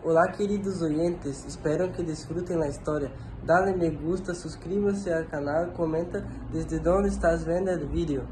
Olá, queridos oyentes, espero que disfruten la historia. Dale me gusta, suscríbase al canal, comenta desde dónde estás viendo el vídeo.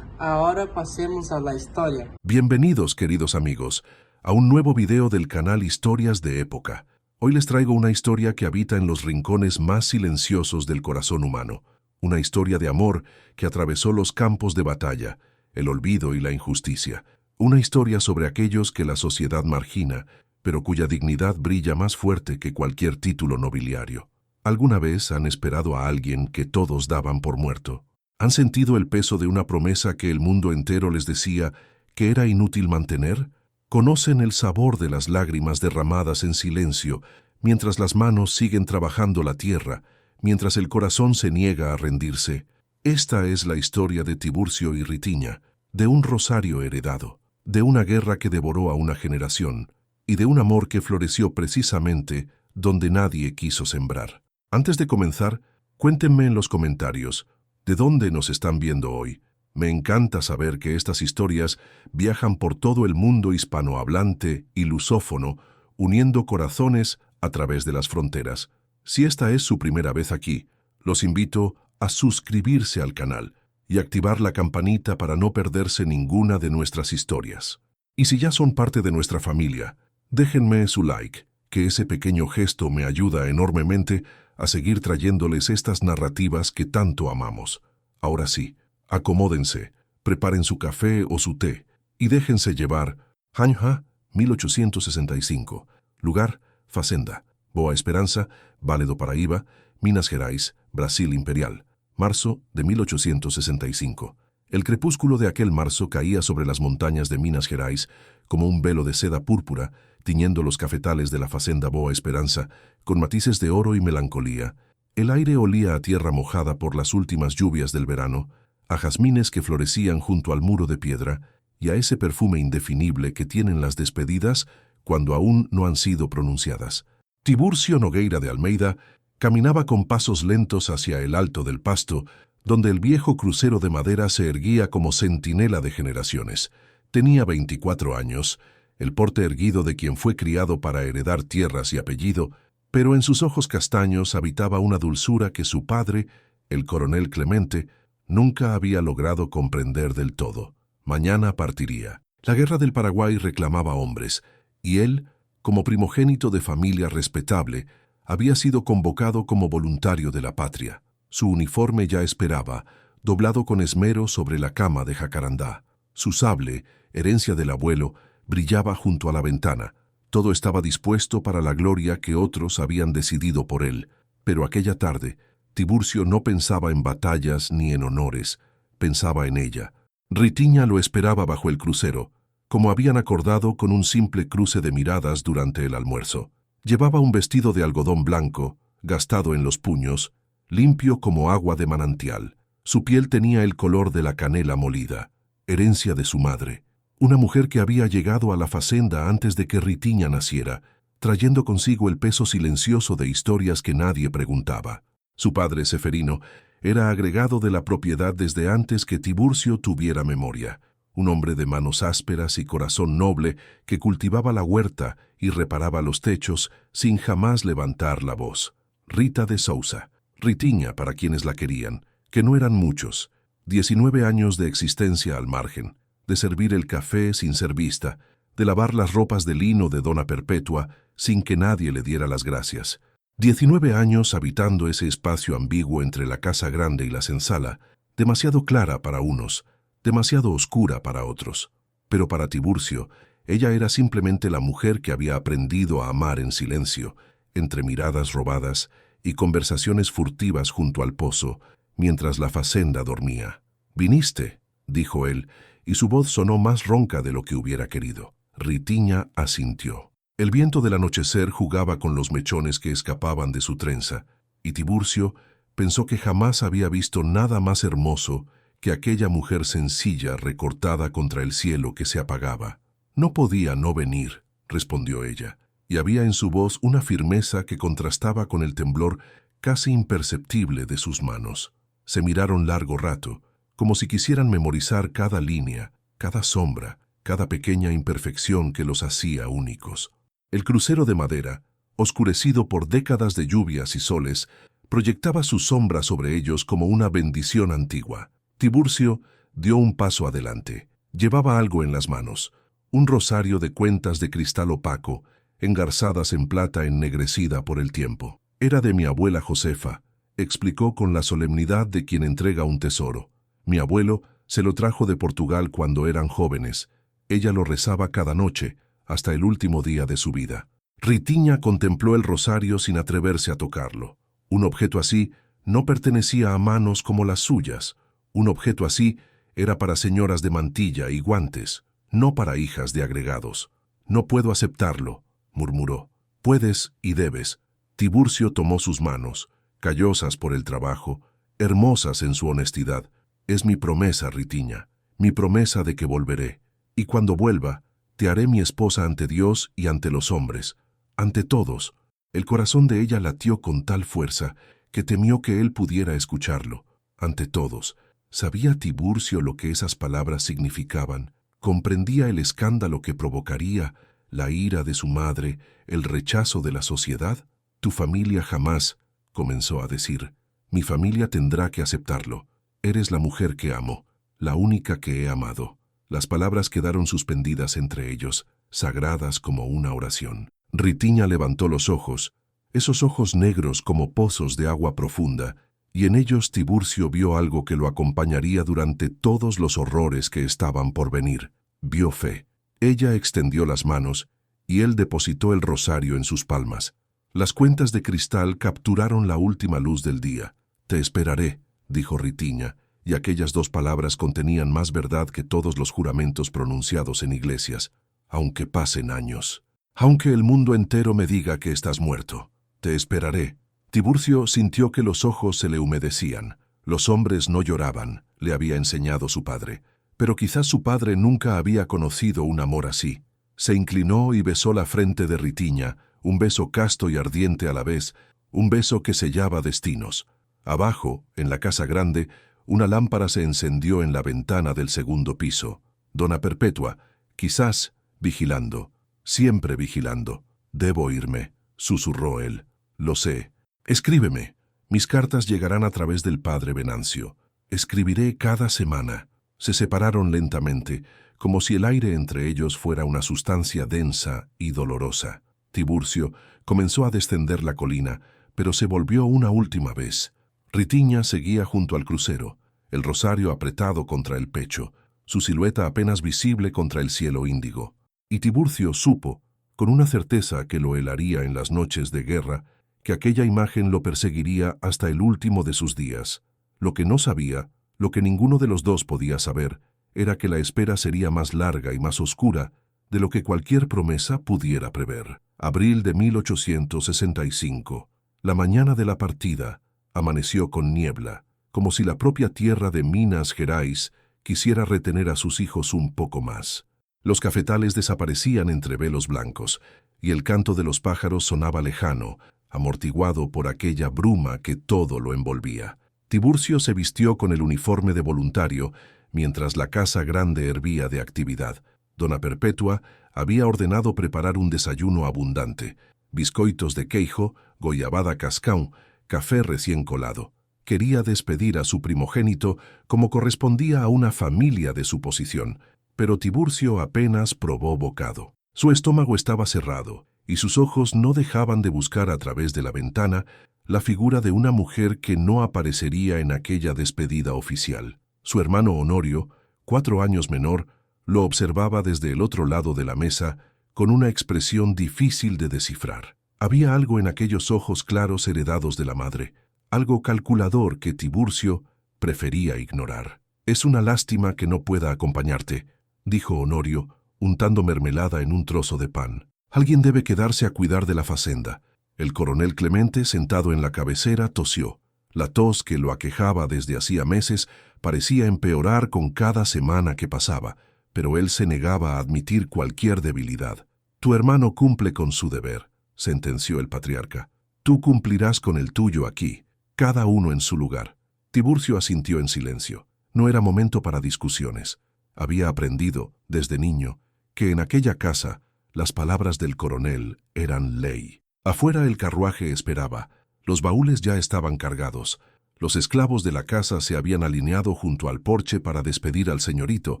Ahora pasemos a la historia. Bienvenidos, queridos amigos, a un nuevo video del canal Historias de Época. Hoy les traigo una historia que habita en los rincones más silenciosos del corazón humano. Una historia de amor que atravesó los campos de batalla, el olvido y la injusticia. Una historia sobre aquellos que la sociedad margina, pero cuya dignidad brilla más fuerte que cualquier título nobiliario. ¿Alguna vez han esperado a alguien que todos daban por muerto? ¿Han sentido el peso de una promesa que el mundo entero les decía que era inútil mantener? ¿Conocen el sabor de las lágrimas derramadas en silencio mientras las manos siguen trabajando la tierra, mientras el corazón se niega a rendirse? Esta es la historia de Tiburcio y Ritiña, de un rosario heredado, de una guerra que devoró a una generación y de un amor que floreció precisamente donde nadie quiso sembrar. Antes de comenzar, cuéntenme en los comentarios ¿de dónde nos están viendo hoy? Me encanta saber que estas historias viajan por todo el mundo hispanohablante y lusófono, uniendo corazones a través de las fronteras. Si esta es su primera vez aquí, los invito a suscribirse al canal y activar la campanita para no perderse ninguna de nuestras historias. Y si ya son parte de nuestra familia, déjenme su like, que ese pequeño gesto me ayuda enormemente a seguir trayéndoles estas narrativas que tanto amamos. Ahora sí, acomódense, preparen su café o su té y déjense llevar. Hanja, 1865. Lugar, Fazenda. Boa Esperança, Vale do Paraíba, Minas Gerais, Brasil Imperial. Marzo de 1865. El crepúsculo de aquel marzo caía sobre las montañas de Minas Gerais como un velo de seda púrpura, tiñendo los cafetales de la fazenda Boa Esperança con matices de oro y melancolía. El aire olía a tierra mojada por las últimas lluvias del verano, a jazmines que florecían junto al muro de piedra y a ese perfume indefinible que tienen las despedidas cuando aún no han sido pronunciadas. Tiburcio Nogueira de Almeida caminaba con pasos lentos hacia el alto del Pasto, donde el viejo crucero de madera se erguía como centinela de generaciones. Tenía 24 años, el porte erguido de quien fue criado para heredar tierras y apellido, pero en sus ojos castaños habitaba una dulzura que su padre, el coronel Clemente, nunca había logrado comprender del todo. Mañana partiría. La guerra del Paraguay reclamaba hombres, y él, como primogénito de familia respetable, había sido convocado como voluntario de la patria. Su uniforme ya esperaba, doblado con esmero sobre la cama de jacarandá. Su sable, herencia del abuelo, brillaba junto a la ventana. Todo estaba dispuesto para la gloria que otros habían decidido por él. Pero aquella tarde, Tiburcio no pensaba en batallas ni en honores, pensaba en ella. Ritiña lo esperaba bajo el crucero, como habían acordado con un simple cruce de miradas durante el almuerzo. Llevaba un vestido de algodón blanco, gastado en los puños, limpio como agua de manantial. Su piel tenía el color de la canela molida, herencia de su madre. Una mujer que había llegado a la fazenda antes de que Ritiña naciera, trayendo consigo el peso silencioso de historias que nadie preguntaba. Su padre, Seferino, era agregado de la propiedad desde antes que Tiburcio tuviera memoria. Un hombre de manos ásperas y corazón noble que cultivaba la huerta y reparaba los techos sin jamás levantar la voz. Rita de Sousa. Ritiña para quienes la querían, que no eran muchos. 19 años de existencia al margen, de servir el café sin ser vista, de lavar las ropas de lino de Dona Perpetua sin que nadie le diera las gracias. 19 años habitando ese espacio ambiguo entre la casa grande y la senzala, demasiado clara para unos, demasiado oscura para otros. Pero para Tiburcio, ella era simplemente la mujer que había aprendido a amar en silencio, entre miradas robadas y conversaciones furtivas junto al pozo, mientras la fazenda dormía. «¿Viniste?», dijo él, y su voz sonó más ronca de lo que hubiera querido. Ritiña asintió. El viento del anochecer jugaba con los mechones que escapaban de su trenza, y Tiburcio pensó que jamás había visto nada más hermoso que aquella mujer sencilla recortada contra el cielo que se apagaba. «No podía no venir», respondió ella, y había en su voz una firmeza que contrastaba con el temblor casi imperceptible de sus manos. Se miraron largo rato, como si quisieran memorizar cada línea, cada sombra, cada pequeña imperfección que los hacía únicos. El crucero de madera, oscurecido por décadas de lluvias y soles, proyectaba su sombra sobre ellos como una bendición antigua. Tiburcio dio un paso adelante. Llevaba algo en las manos, un rosario de cuentas de cristal opaco, engarzadas en plata ennegrecida por el tiempo. Era de mi abuela Josefa, explicó con la solemnidad de quien entrega un tesoro. Mi abuelo se lo trajo de Portugal cuando eran jóvenes. Ella lo rezaba cada noche, hasta el último día de su vida. Ritiña contempló el rosario sin atreverse a tocarlo. Un objeto así no pertenecía a manos como las suyas. Un objeto así era para señoras de mantilla y guantes, no para hijas de agregados. «No puedo aceptarlo», murmuró. «Puedes y debes». Tiburcio tomó sus manos, callosas por el trabajo, hermosas en su honestidad. «Es mi promesa, Ritiña, mi promesa de que volveré. Y cuando vuelva, te haré mi esposa ante Dios y ante los hombres, ante todos». El corazón de ella latió con tal fuerza que temió que él pudiera escucharlo. Ante todos. ¿Sabía Tiburcio lo que esas palabras significaban? ¿Comprendía el escándalo que provocaría, la ira de su madre, el rechazo de la sociedad? «Tu familia jamás», comenzó a decir. «Mi familia tendrá que aceptarlo. Eres la mujer que amo, la única que he amado». Las palabras quedaron suspendidas entre ellos, sagradas como una oración. Ritiña levantó los ojos, esos ojos negros como pozos de agua profunda, y en ellos Tiburcio vio algo que lo acompañaría durante todos los horrores que estaban por venir. Vio fe. Ella extendió las manos, y él depositó el rosario en sus palmas. Las cuentas de cristal capturaron la última luz del día. «Te esperaré», dijo Ritiña, y aquellas dos palabras contenían más verdad que todos los juramentos pronunciados en iglesias. «Aunque pasen años. Aunque el mundo entero me diga que estás muerto. Te esperaré». Tiburcio sintió que los ojos se le humedecían. Los hombres no lloraban, le había enseñado su padre. Pero quizás su padre nunca había conocido un amor así. Se inclinó y besó la frente de Ritiña, un beso casto y ardiente a la vez, un beso que sellaba destinos. Abajo, en la casa grande, una lámpara se encendió en la ventana del segundo piso. Dona Perpetua, quizás vigilando, siempre vigilando. «Debo irme», susurró él. «Lo sé. Escríbeme. Mis cartas llegarán a través del padre Venancio. Escribiré cada semana». Se separaron lentamente, como si el aire entre ellos fuera una sustancia densa y dolorosa. Tiburcio comenzó a descender la colina, pero se volvió una última vez. Ritiña seguía junto al crucero, el rosario apretado contra el pecho, su silueta apenas visible contra el cielo índigo. Y Tiburcio supo, con una certeza que lo helaría en las noches de guerra, que aquella imagen lo perseguiría hasta el último de sus días. Lo que no sabía, lo que ninguno de los dos podía saber, era que la espera sería más larga y más oscura de lo que cualquier promesa pudiera prever. Abril de 1865. La mañana de la partida amaneció con niebla, como si la propia tierra de Minas Gerais quisiera retener a sus hijos un poco más. Los cafetales desaparecían entre velos blancos, y el canto de los pájaros sonaba lejano, amortiguado por aquella bruma que todo lo envolvía. Tiburcio se vistió con el uniforme de voluntario, mientras la casa grande hervía de actividad. Dona Perpetua había ordenado preparar un desayuno abundante: bizcoitos de queijo, goiabada cascão, café recién colado. Quería despedir a su primogénito como correspondía a una familia de su posición, pero Tiburcio apenas probó bocado. Su estómago estaba cerrado, y sus ojos no dejaban de buscar a través de la ventana la figura de una mujer que no aparecería en aquella despedida oficial. Su hermano Honorio, 4 años menor, lo observaba desde el otro lado de la mesa con una expresión difícil de descifrar. Había algo en aquellos ojos claros heredados de la madre, algo calculador que Tiburcio prefería ignorar. «Es una lástima que no pueda acompañarte», dijo Honorio, untando mermelada en un trozo de pan. «Alguien debe quedarse a cuidar de la facenda». El coronel Clemente, sentado en la cabecera, tosió. La tos que lo aquejaba desde hacía meses parecía empeorar con cada semana que pasaba, pero él se negaba a admitir cualquier debilidad. «Tu hermano cumple con su deber», sentenció el patriarca. «Tú cumplirás con el tuyo aquí, cada uno en su lugar». Tiburcio asintió en silencio. No era momento para discusiones. Había aprendido, desde niño, que en aquella casa Las palabras del coronel eran ley. Afuera el carruaje esperaba. Los baúles ya estaban cargados. Los esclavos de la casa se habían alineado junto al porche para despedir al señorito,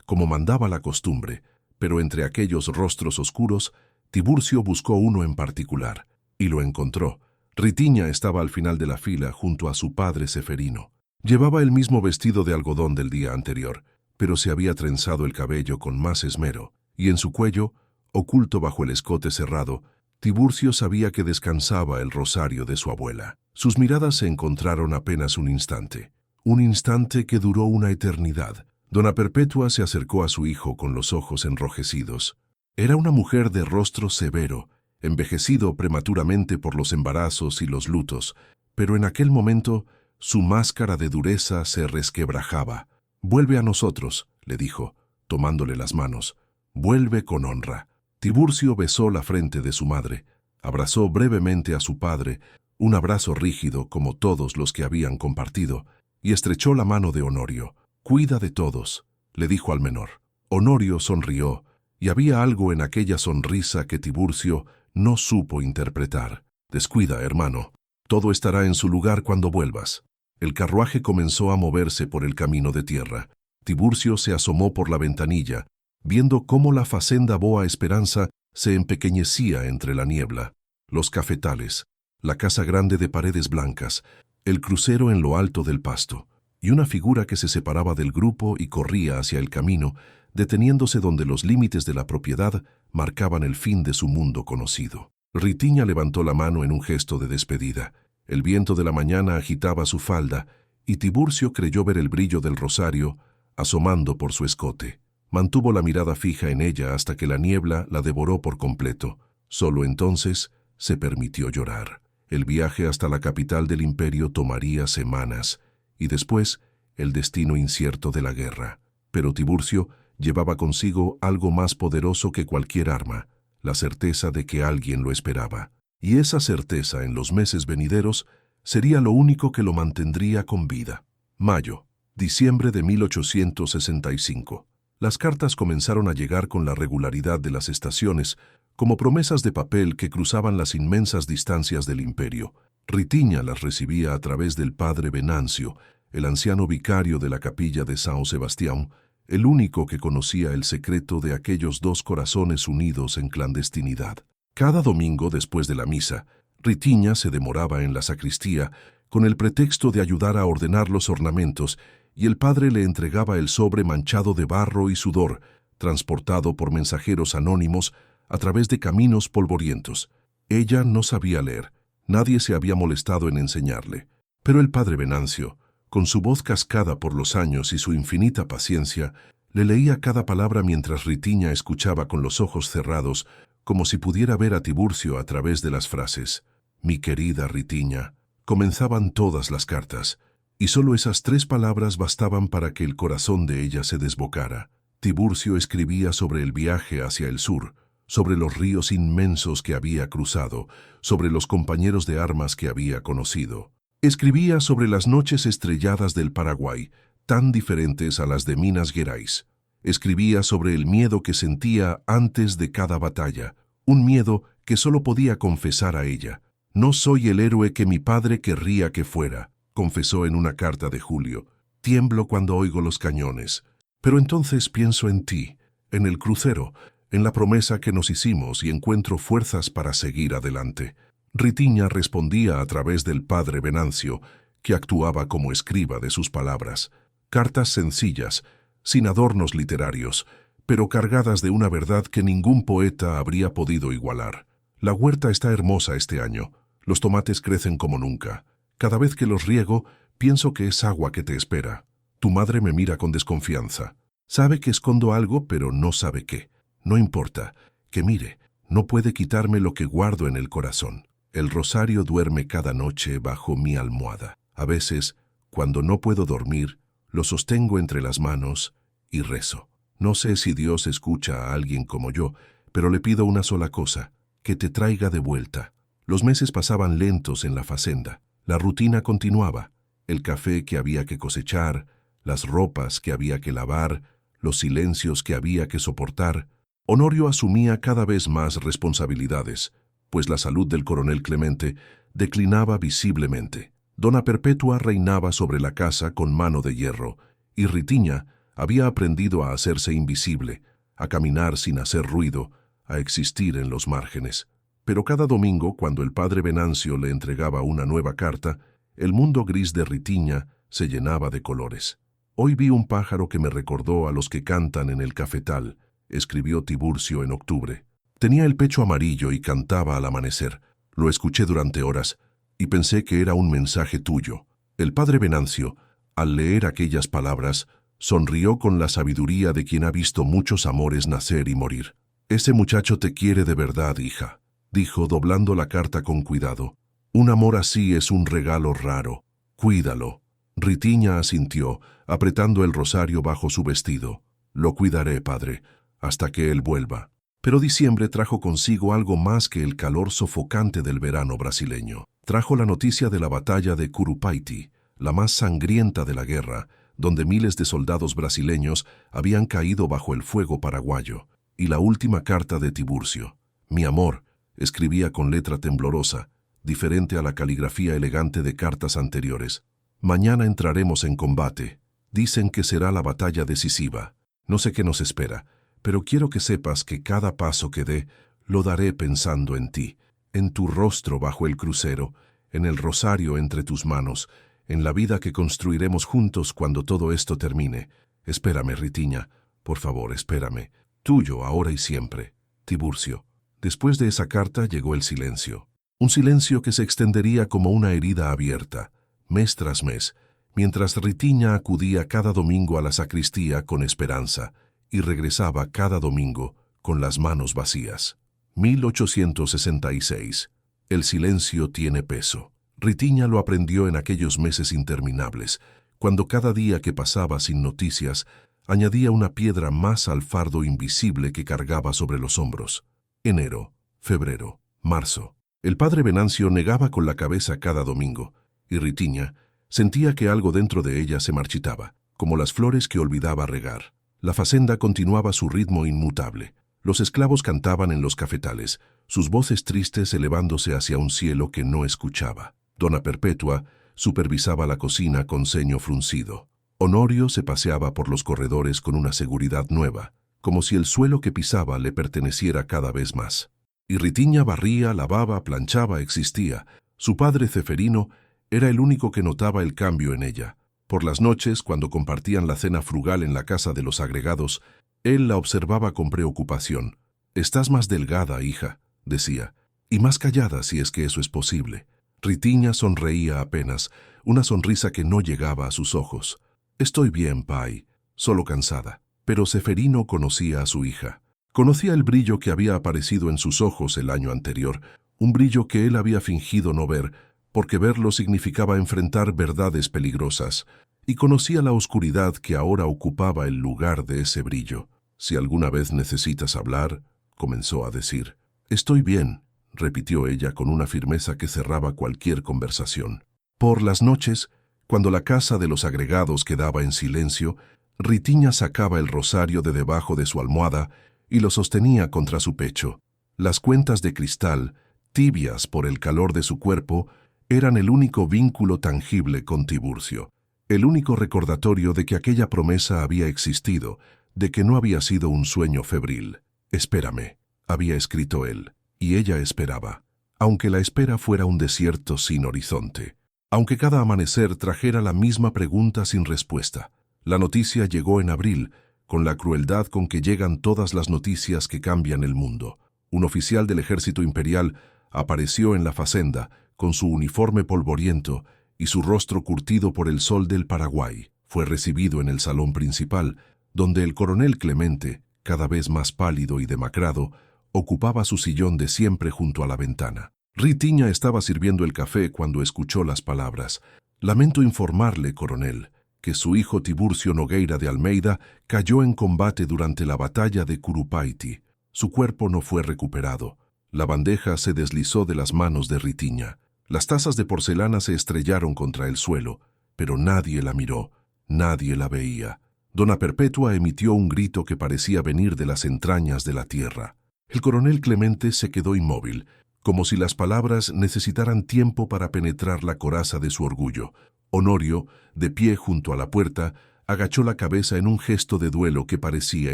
como mandaba la costumbre, pero entre aquellos rostros oscuros, Tiburcio buscó uno en particular, y lo encontró. Ritiña estaba al final de la fila junto a su padre Ceferino. Llevaba el mismo vestido de algodón del día anterior, pero se había trenzado el cabello con más esmero, y en su cuello, oculto bajo el escote cerrado, Tiburcio sabía que descansaba el rosario de su abuela. Sus miradas se encontraron apenas un instante que duró una eternidad. Dona Perpetua se acercó a su hijo con los ojos enrojecidos. Era una mujer de rostro severo, envejecido prematuramente por los embarazos y los lutos, pero en aquel momento su máscara de dureza se resquebrajaba. «Vuelve a nosotros», le dijo, tomándole las manos. «Vuelve con honra». Tiburcio besó la frente de su madre, abrazó brevemente a su padre, un abrazo rígido como todos los que habían compartido, y estrechó la mano de Honorio. «Cuida de todos», le dijo al menor. Honorio sonrió, y había algo en aquella sonrisa que Tiburcio no supo interpretar. «Descuida, hermano. Todo estará en su lugar cuando vuelvas». El carruaje comenzó a moverse por el camino de tierra. Tiburcio se asomó por la ventanilla, viendo cómo la facenda Boa Esperanza se empequeñecía entre la niebla, los cafetales, la casa grande de paredes blancas, el crucero en lo alto del pasto, y una figura que se separaba del grupo y corría hacia el camino, deteniéndose donde los límites de la propiedad marcaban el fin de su mundo conocido. Ritiña levantó la mano en un gesto de despedida. El viento de la mañana agitaba su falda, y Tiburcio creyó ver el brillo del rosario asomando por su escote. Mantuvo la mirada fija en ella hasta que la niebla la devoró por completo. Solo entonces se permitió llorar. El viaje hasta la capital del imperio tomaría semanas, y después el destino incierto de la guerra. Pero Tiburcio llevaba consigo algo más poderoso que cualquier arma, la certeza de que alguien lo esperaba. Y esa certeza en los meses venideros sería lo único que lo mantendría con vida. Mayo, diciembre de 1865. Las cartas comenzaron a llegar con la regularidad de las estaciones, como promesas de papel que cruzaban las inmensas distancias del imperio. Ritiña las recibía a través del padre Venancio, el anciano vicario de la capilla de San Sebastián, el único que conocía el secreto de aquellos dos corazones unidos en clandestinidad. Cada domingo después de la misa, Ritiña se demoraba en la sacristía con el pretexto de ayudar a ordenar los ornamentos, y el padre le entregaba el sobre manchado de barro y sudor, transportado por mensajeros anónimos a través de caminos polvorientos. Ella no sabía leer, nadie se había molestado en enseñarle, pero el padre Venancio, con su voz cascada por los años y su infinita paciencia, le leía cada palabra mientras Ritiña escuchaba con los ojos cerrados, como si pudiera ver a Tiburcio a través de las frases. «Mi querida Ritiña». Comenzaban todas las cartas, y solo esas 3 palabras bastaban para que el corazón de ella se desbocara. Tiburcio escribía sobre el viaje hacia el sur, sobre los ríos inmensos que había cruzado, sobre los compañeros de armas que había conocido. Escribía sobre las noches estrelladas del Paraguay, tan diferentes a las de Minas Gerais. Escribía sobre el miedo que sentía antes de cada batalla, un miedo que solo podía confesar a ella. «No soy el héroe que mi padre querría que fuera», confesó en una carta de julio. «Tiemblo cuando oigo los cañones. Pero entonces pienso en ti, en el crucero, en la promesa que nos hicimos y encuentro fuerzas para seguir adelante». Ritiña respondía a través del padre Venancio, que actuaba como escriba de sus palabras. Cartas sencillas, sin adornos literarios, pero cargadas de una verdad que ningún poeta habría podido igualar. «La huerta está hermosa este año. Los tomates crecen como nunca. Cada vez que los riego, pienso que es agua que te espera. Tu madre me mira con desconfianza. Sabe que escondo algo, pero no sabe qué. No importa. Que mire, no puede quitarme lo que guardo en el corazón. El rosario duerme cada noche bajo mi almohada. A veces, cuando no puedo dormir, lo sostengo entre las manos y rezo. No sé si Dios escucha a alguien como yo, pero le pido una sola cosa, que te traiga de vuelta». Los meses pasaban lentos en la facenda. La rutina continuaba. El café que había que cosechar, las ropas que había que lavar, los silencios que había que soportar. Honorio asumía cada vez más responsabilidades, pues la salud del coronel Clemente declinaba visiblemente. Dona Perpetua reinaba sobre la casa con mano de hierro, y Ritiña había aprendido a hacerse invisible, a caminar sin hacer ruido, a existir en los márgenes. Pero cada domingo, cuando el padre Venancio le entregaba una nueva carta, el mundo gris de Ritiña se llenaba de colores. «Hoy vi un pájaro que me recordó a los que cantan en el cafetal», escribió Tiburcio en octubre. Tenía el pecho amarillo y cantaba al amanecer. Lo escuché durante horas y pensé que era un mensaje tuyo. El padre Venancio, al leer aquellas palabras, sonrió con la sabiduría de quien ha visto muchos amores nacer y morir. «Ese muchacho te quiere de verdad, hija», dijo doblando la carta con cuidado. «Un amor así es un regalo raro. Cuídalo». Ritiña asintió, apretando el rosario bajo su vestido. «Lo cuidaré, padre, hasta que él vuelva». Pero diciembre trajo consigo algo más que el calor sofocante del verano brasileño. Trajo la noticia de la batalla de Curupaiti, la más sangrienta de la guerra, donde miles de soldados brasileños habían caído bajo el fuego paraguayo, y la última carta de Tiburcio. «Mi amor», escribía con letra temblorosa, diferente a la caligrafía elegante de cartas anteriores. «Mañana entraremos en combate. Dicen que será la batalla decisiva. No sé qué nos espera, pero quiero que sepas que cada paso que dé lo daré pensando en ti, en tu rostro bajo el crucero, en el rosario entre tus manos, en la vida que construiremos juntos cuando todo esto termine. Espérame, Ritiña, por favor, espérame. Tuyo, ahora y siempre, Tiburcio». Después de esa carta llegó el silencio. Un silencio que se extendería como una herida abierta, mes tras mes, mientras Ritiña acudía cada domingo a la sacristía con esperanza y regresaba cada domingo con las manos vacías. 1866. El silencio tiene peso. Ritiña lo aprendió en aquellos meses interminables, cuando cada día que pasaba sin noticias añadía una piedra más al fardo invisible que cargaba sobre los hombros. Enero, febrero, marzo. El padre Venancio negaba con la cabeza cada domingo, y Ritiña sentía que algo dentro de ella se marchitaba, como las flores que olvidaba regar. La facenda continuaba su ritmo inmutable. Los esclavos cantaban en los cafetales, sus voces tristes elevándose hacia un cielo que no escuchaba. Dona Perpetua supervisaba la cocina con ceño fruncido. Honorio se paseaba por los corredores con una seguridad nueva, como si el suelo que pisaba le perteneciera cada vez más. Y Ritiña barría, lavaba, planchaba, existía. Su padre Ceferino era el único que notaba el cambio en ella. Por las noches, cuando compartían la cena frugal en la casa de los agregados, él la observaba con preocupación. «Estás más delgada, hija», decía, «y más callada si es que eso es posible». Ritiña sonreía apenas, una sonrisa que no llegaba a sus ojos. «Estoy bien, pai, solo cansada». Pero Ceferino conocía a su hija. Conocía el brillo que había aparecido en sus ojos el año anterior, un brillo que él había fingido no ver, porque verlo significaba enfrentar verdades peligrosas, y conocía la oscuridad que ahora ocupaba el lugar de ese brillo. «Si alguna vez necesitas hablar», comenzó a decir. «Estoy bien», repitió ella con una firmeza que cerraba cualquier conversación. Por las noches, cuando la casa de los agregados quedaba en silencio, Ritiña sacaba el rosario de debajo de su almohada y lo sostenía contra su pecho. Las cuentas de cristal, tibias por el calor de su cuerpo, eran el único vínculo tangible con Tiburcio, el único recordatorio de que aquella promesa había existido, de que no había sido un sueño febril. «Espérame», había escrito él, y ella esperaba, aunque la espera fuera un desierto sin horizonte, aunque cada amanecer trajera la misma pregunta sin respuesta. La noticia llegó en abril, con la crueldad con que llegan todas las noticias que cambian el mundo. Un oficial del ejército imperial apareció en la facenda, con su uniforme polvoriento y su rostro curtido por el sol del Paraguay. Fue recibido en el salón principal, donde el coronel Clemente, cada vez más pálido y demacrado, ocupaba su sillón de siempre junto a la ventana. Ritiña estaba sirviendo el café cuando escuchó las palabras. «Lamento informarle, coronel, que su hijo Tiburcio Nogueira de Almeida cayó en combate durante la batalla de Curupaiti. Su cuerpo no fue recuperado. La bandeja se deslizó de las manos de Ritiña. Las tazas de porcelana se estrellaron contra el suelo, pero nadie la miró, nadie la veía. Dona Perpetua emitió un grito que parecía venir de las entrañas de la tierra. El coronel Clemente se quedó inmóvil, como si las palabras necesitaran tiempo para penetrar la coraza de su orgullo. Honorio, de pie junto a la puerta, agachó la cabeza en un gesto de duelo que parecía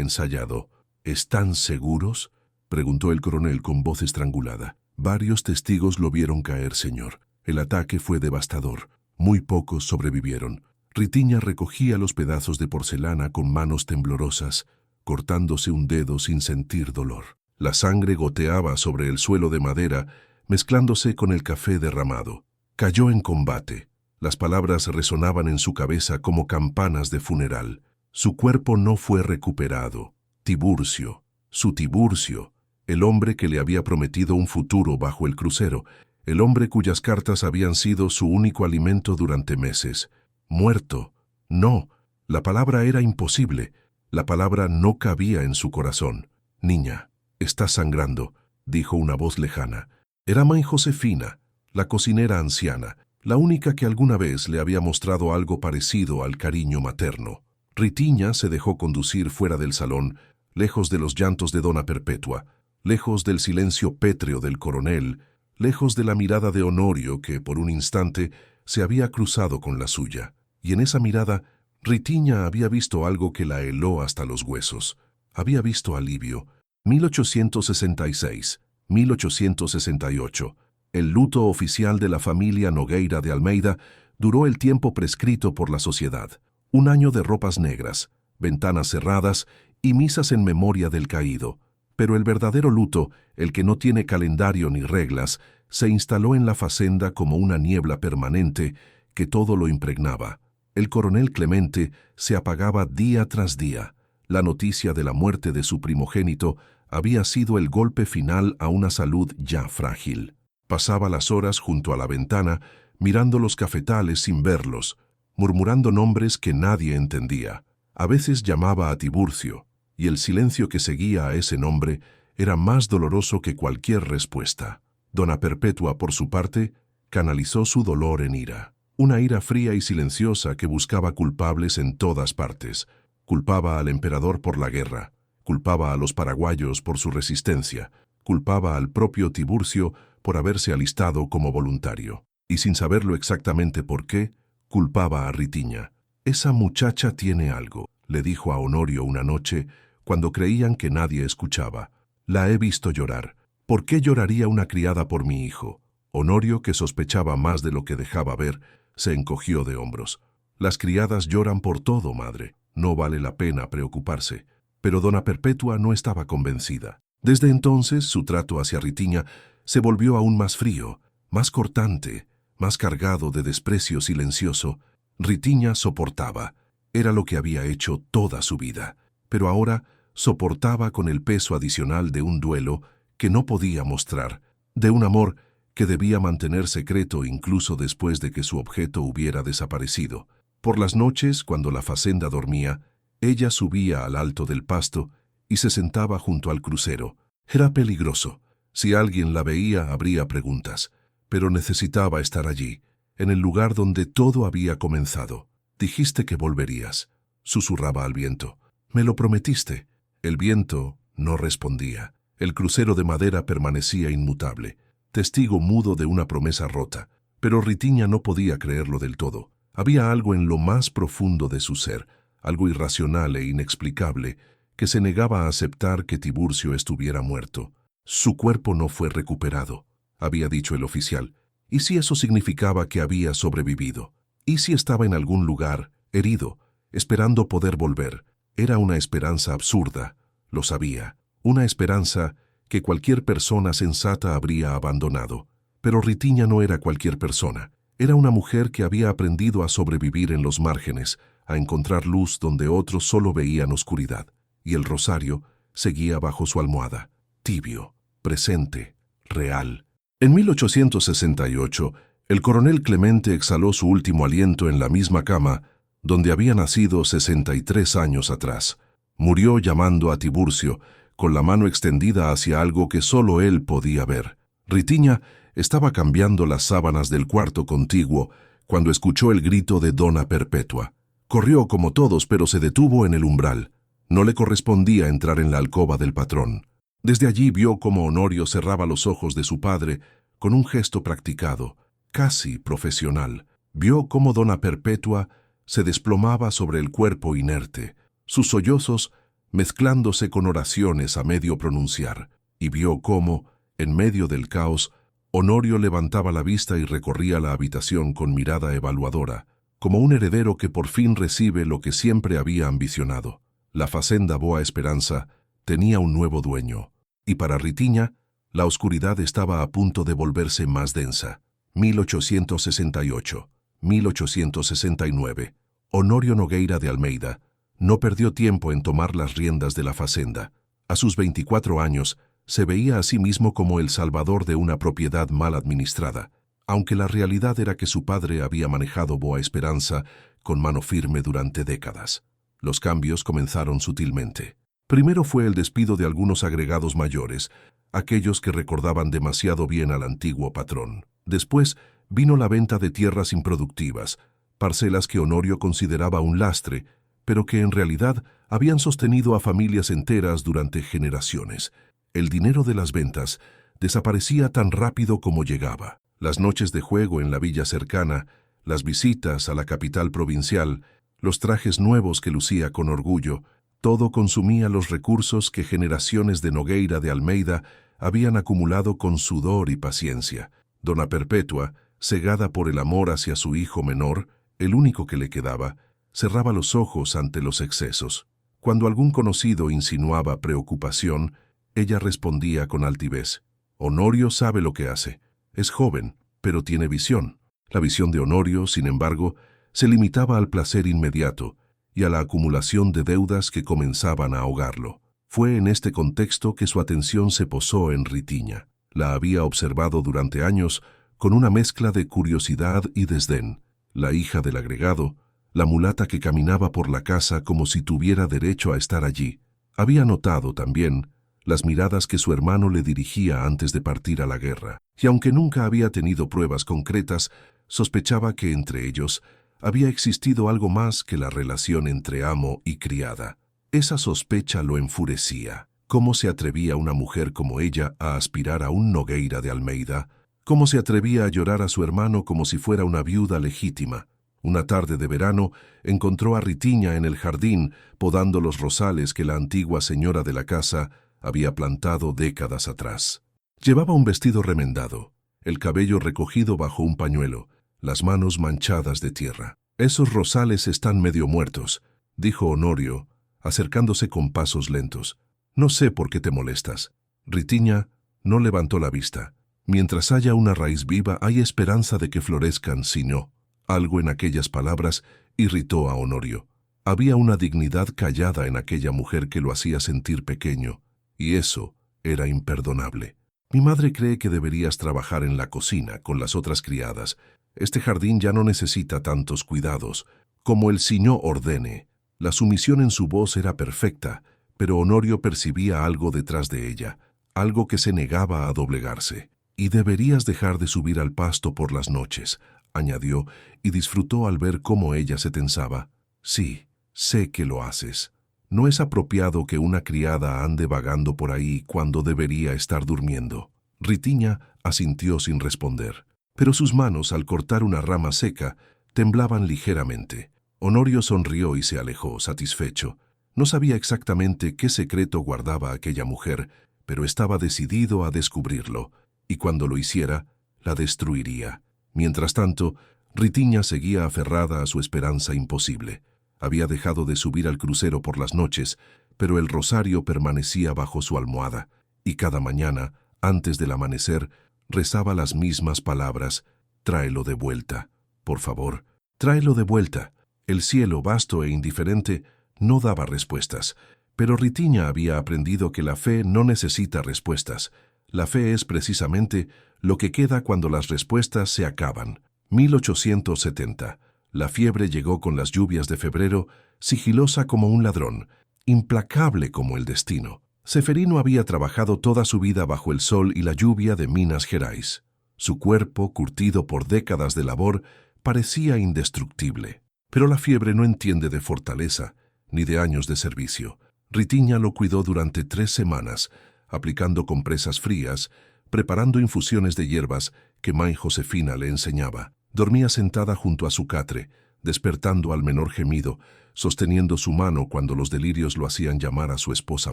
ensayado. ¿Están seguros?, preguntó el coronel con voz estrangulada. Varios testigos lo vieron caer, señor. El ataque fue devastador. Muy pocos sobrevivieron. Ritiña recogía los pedazos de porcelana con manos temblorosas, cortándose un dedo sin sentir dolor. La sangre goteaba sobre el suelo de madera, mezclándose con el café derramado. Cayó en combate. Las palabras resonaban en su cabeza como campanas de funeral. Su cuerpo no fue recuperado. Tiburcio, su Tiburcio, el hombre que le había prometido un futuro bajo el crucero, el hombre cuyas cartas habían sido su único alimento durante meses. Muerto. No, la palabra era imposible. La palabra no cabía en su corazón. Niña, estás sangrando, dijo una voz lejana. Era Mãe Josefina, la cocinera anciana, la única que alguna vez le había mostrado algo parecido al cariño materno. Ritiña se dejó conducir fuera del salón, lejos de los llantos de Dona Perpetua, lejos del silencio pétreo del coronel, lejos de la mirada de Honorio que, por un instante, se había cruzado con la suya. Y en esa mirada, Ritiña había visto algo que la heló hasta los huesos. Había visto alivio. 1866, 1868. El luto oficial de la familia Nogueira de Almeida duró el tiempo prescrito por la sociedad. Un año de ropas negras, ventanas cerradas y misas en memoria del caído. Pero el verdadero luto, el que no tiene calendario ni reglas, se instaló en la facenda como una niebla permanente que todo lo impregnaba. El coronel Clemente se apagaba día tras día. La noticia de la muerte de su primogénito había sido el golpe final a una salud ya frágil. Pasaba las horas junto a la ventana, mirando los cafetales sin verlos, murmurando nombres que nadie entendía. A veces llamaba a Tiburcio, y el silencio que seguía a ese nombre era más doloroso que cualquier respuesta. Dona Perpetua, por su parte, canalizó su dolor en ira. Una ira fría y silenciosa que buscaba culpables en todas partes. Culpaba al emperador por la guerra, culpaba a los paraguayos por su resistencia, culpaba al propio Tiburcio por haberse alistado como voluntario. Y sin saberlo exactamente por qué, culpaba a Ritiña. «Esa muchacha tiene algo», le dijo a Honorio una noche, cuando creían que nadie escuchaba. «La he visto llorar. ¿Por qué lloraría una criada por mi hijo?» Honorio, que sospechaba más de lo que dejaba ver, se encogió de hombros. «Las criadas lloran por todo, madre. No vale la pena preocuparse». Pero Dona Perpetua no estaba convencida. Desde entonces, su trato hacia Ritiña se volvió aún más frío, más cortante, más cargado de desprecio silencioso. Ritiña soportaba. Era lo que había hecho toda su vida. Pero ahora soportaba con el peso adicional de un duelo que no podía mostrar, de un amor que debía mantener secreto incluso después de que su objeto hubiera desaparecido. Por las noches, cuando la facenda dormía, ella subía al alto del pasto y se sentaba junto al crucero. Era peligroso. Si alguien la veía, habría preguntas. Pero necesitaba estar allí, en el lugar donde todo había comenzado. «Dijiste que volverías», susurraba al viento. «Me lo prometiste». El viento no respondía. El crucero de madera permanecía inmutable, testigo mudo de una promesa rota. Pero Ritiña no podía creerlo del todo. Había algo en lo más profundo de su ser, algo irracional e inexplicable, que se negaba a aceptar que Tiburcio estuviera muerto. Su cuerpo no fue recuperado, había dicho el oficial. ¿Y si eso significaba que había sobrevivido? ¿Y si estaba en algún lugar, herido, esperando poder volver? Era una esperanza absurda, lo sabía, una esperanza que cualquier persona sensata habría abandonado. Pero Ritiña no era cualquier persona. Era una mujer que había aprendido a sobrevivir en los márgenes, a encontrar luz donde otros solo veían oscuridad. Y el rosario seguía bajo su almohada, tibio, presente, real. En 1868, el coronel Clemente exhaló su último aliento en la misma cama donde había nacido 63 años atrás. Murió llamando a Tiburcio, con la mano extendida hacia algo que solo él podía ver. Ritiña estaba cambiando las sábanas del cuarto contiguo cuando escuchó el grito de Dona Perpetua. Corrió como todos, pero se detuvo en el umbral. No le correspondía entrar en la alcoba del patrón. Desde allí vio cómo Honorio cerraba los ojos de su padre con un gesto practicado, casi profesional. Vio cómo Dona Perpetua se desplomaba sobre el cuerpo inerte, sus sollozos mezclándose con oraciones a medio pronunciar, y vio cómo, en medio del caos, Honorio levantaba la vista y recorría la habitación con mirada evaluadora, como un heredero que por fin recibe lo que siempre había ambicionado. La fazenda Boa Esperanza tenía un nuevo dueño, y para Ritiña, la oscuridad estaba a punto de volverse más densa. 1868, 1869. Honorio Nogueira de Almeida no perdió tiempo en tomar las riendas de la fazenda. A sus 24 años, se veía a sí mismo como el salvador de una propiedad mal administrada, aunque la realidad era que su padre había manejado Boa Esperanza con mano firme durante décadas. Los cambios comenzaron sutilmente. Primero fue el despido de algunos agregados mayores, aquellos que recordaban demasiado bien al antiguo patrón. Después vino la venta de tierras improductivas, parcelas que Honorio consideraba un lastre, pero que en realidad habían sostenido a familias enteras durante generaciones. El dinero de las ventas desaparecía tan rápido como llegaba. Las noches de juego en la villa cercana, las visitas a la capital provincial, los trajes nuevos que lucía con orgullo, todo consumía los recursos que generaciones de Nogueira de Almeida habían acumulado con sudor y paciencia. Dona Perpetua, cegada por el amor hacia su hijo menor, el único que le quedaba, cerraba los ojos ante los excesos. Cuando algún conocido insinuaba preocupación, ella respondía con altivez: «Honorio sabe lo que hace. Es joven, pero tiene visión». La visión de Honorio, sin embargo, se limitaba al placer inmediato y a la acumulación de deudas que comenzaban a ahogarlo. Fue en este contexto que su atención se posó en Ritiña. La había observado durante años con una mezcla de curiosidad y desdén. La hija del agregado, la mulata que caminaba por la casa como si tuviera derecho a estar allí. Había notado también las miradas que su hermano le dirigía antes de partir a la guerra, y aunque nunca había tenido pruebas concretas, sospechaba que entre ellos había existido algo más que la relación entre amo y criada. Esa sospecha lo enfurecía. ¿Cómo se atrevía una mujer como ella a aspirar a un Nogueira de Almeida? ¿Cómo se atrevía a llorar a su hermano como si fuera una viuda legítima? Una tarde de verano encontró a Ritiña en el jardín podando los rosales que la antigua señora de la casa había plantado décadas atrás. Llevaba un vestido remendado, el cabello recogido bajo un pañuelo, las manos manchadas de tierra. «Esos rosales están medio muertos», dijo Honorio, acercándose con pasos lentos. «No sé por qué te molestas». Ritiña no levantó la vista. «Mientras haya una raíz viva, hay esperanza de que florezcan, si no». Algo en aquellas palabras irritó a Honorio. Había una dignidad callada en aquella mujer que lo hacía sentir pequeño, y eso era imperdonable. «Mi madre cree que deberías trabajar en la cocina con las otras criadas. Este jardín ya no necesita tantos cuidados. Como el Siñó ordene». La sumisión en su voz era perfecta, pero Honorio percibía algo detrás de ella, algo que se negaba a doblegarse. «Y deberías dejar de subir al pasto por las noches», añadió, y disfrutó al ver cómo ella se tensaba. «Sí, sé que lo haces. No es apropiado que una criada ande vagando por ahí cuando debería estar durmiendo». Ritiña asintió sin responder, pero sus manos, al cortar una rama seca, temblaban ligeramente. Honorio sonrió y se alejó, satisfecho. No sabía exactamente qué secreto guardaba aquella mujer, pero estaba decidido a descubrirlo, y cuando lo hiciera, la destruiría. Mientras tanto, Ritiña seguía aferrada a su esperanza imposible. Había dejado de subir al crucero por las noches, pero el rosario permanecía bajo su almohada, y cada mañana, antes del amanecer, rezaba las mismas palabras: «Tráelo de vuelta, por favor, tráelo de vuelta». El cielo, vasto e indiferente, no daba respuestas, pero Ritiña había aprendido que la fe no necesita respuestas. La fe es precisamente lo que queda cuando las respuestas se acaban. 1870. La fiebre llegó con las lluvias de febrero, sigilosa como un ladrón, implacable como el destino. Ceferino había trabajado toda su vida bajo el sol y la lluvia de Minas Gerais. Su cuerpo, curtido por décadas de labor, parecía indestructible. Pero la fiebre no entiende de fortaleza, ni de años de servicio. Ritiña lo cuidó durante 3 semanas, aplicando compresas frías, preparando infusiones de hierbas que May Josefina le enseñaba. Dormía sentada junto a su catre, despertando al menor gemido, sosteniendo su mano cuando los delirios lo hacían llamar a su esposa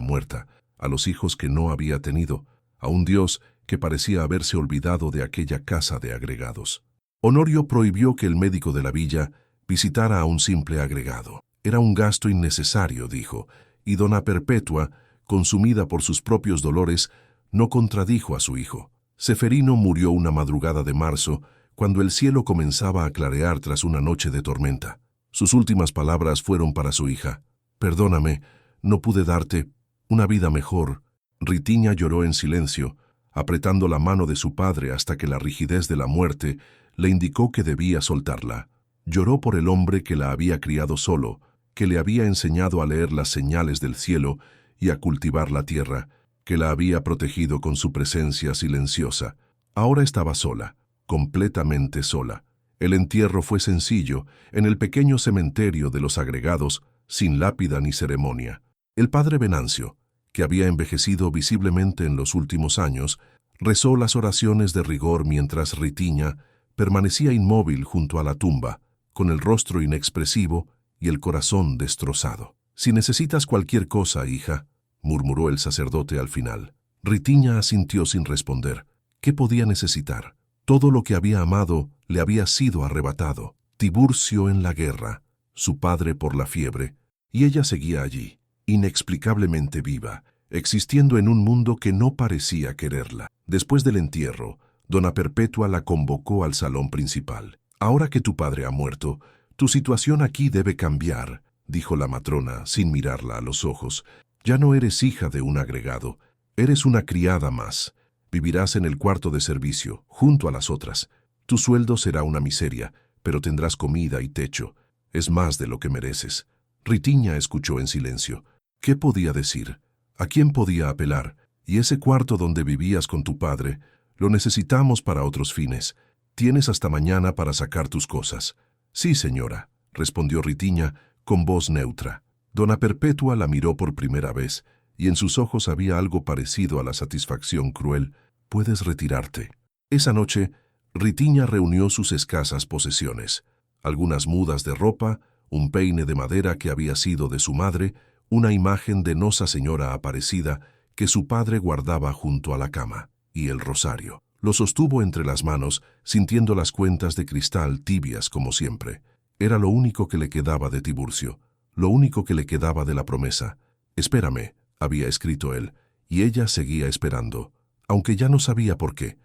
muerta, a los hijos que no había tenido, a un Dios que parecía haberse olvidado de aquella casa de agregados. Honorio prohibió que el médico de la villa visitara a un simple agregado. Era un gasto innecesario, dijo, y dona Perpetua, consumida por sus propios dolores, no contradijo a su hijo. Seferino murió una madrugada de marzo, cuando el cielo comenzaba a clarear tras una noche de tormenta. Sus últimas palabras fueron para su hija. «Perdóname, no pude darte una vida mejor». Ritiña lloró en silencio, apretando la mano de su padre hasta que la rigidez de la muerte le indicó que debía soltarla. Lloró por el hombre que la había criado solo, que le había enseñado a leer las señales del cielo y a cultivar la tierra, que la había protegido con su presencia silenciosa. Ahora estaba sola, completamente sola. El entierro fue sencillo, en el pequeño cementerio de los agregados, sin lápida ni ceremonia. El padre Venancio, que había envejecido visiblemente en los últimos años, rezó las oraciones de rigor mientras Ritiña permanecía inmóvil junto a la tumba, con el rostro inexpresivo y el corazón destrozado. «Si necesitas cualquier cosa, hija», murmuró el sacerdote al final. Ritiña asintió sin responder. ¿Qué podía necesitar? Todo lo que había amado le había sido arrebatado. Tiburcio en la guerra, su padre por la fiebre, y ella seguía allí, inexplicablemente viva, existiendo en un mundo que no parecía quererla. Después del entierro, dona Perpetua la convocó al salón principal. «Ahora que tu padre ha muerto, tu situación aquí debe cambiar», dijo la matrona sin mirarla a los ojos. «Ya no eres hija de un agregado, eres una criada más. Vivirás en el cuarto de servicio, junto a las otras. Tu sueldo será una miseria, pero tendrás comida y techo. Es más de lo que mereces». Ritiña escuchó en silencio. ¿Qué podía decir? ¿A quién podía apelar? Y ese cuarto donde vivías con tu padre, lo necesitamos para otros fines. Tienes hasta mañana para sacar tus cosas. «Sí, señora», respondió Ritiña con voz neutra. Dona Perpetua la miró por primera vez, y en sus ojos había algo parecido a la satisfacción cruel. «Puedes retirarte». Esa noche, Ritiña reunió sus escasas posesiones, algunas mudas de ropa, un peine de madera que había sido de su madre, una imagen de Nosa Señora Aparecida que su padre guardaba junto a la cama, y el rosario. Lo sostuvo entre las manos, sintiendo las cuentas de cristal tibias como siempre. Era lo único que le quedaba de Tiburcio, lo único que le quedaba de la promesa. «Espérame», había escrito él, y ella seguía esperando, aunque ya no sabía por qué.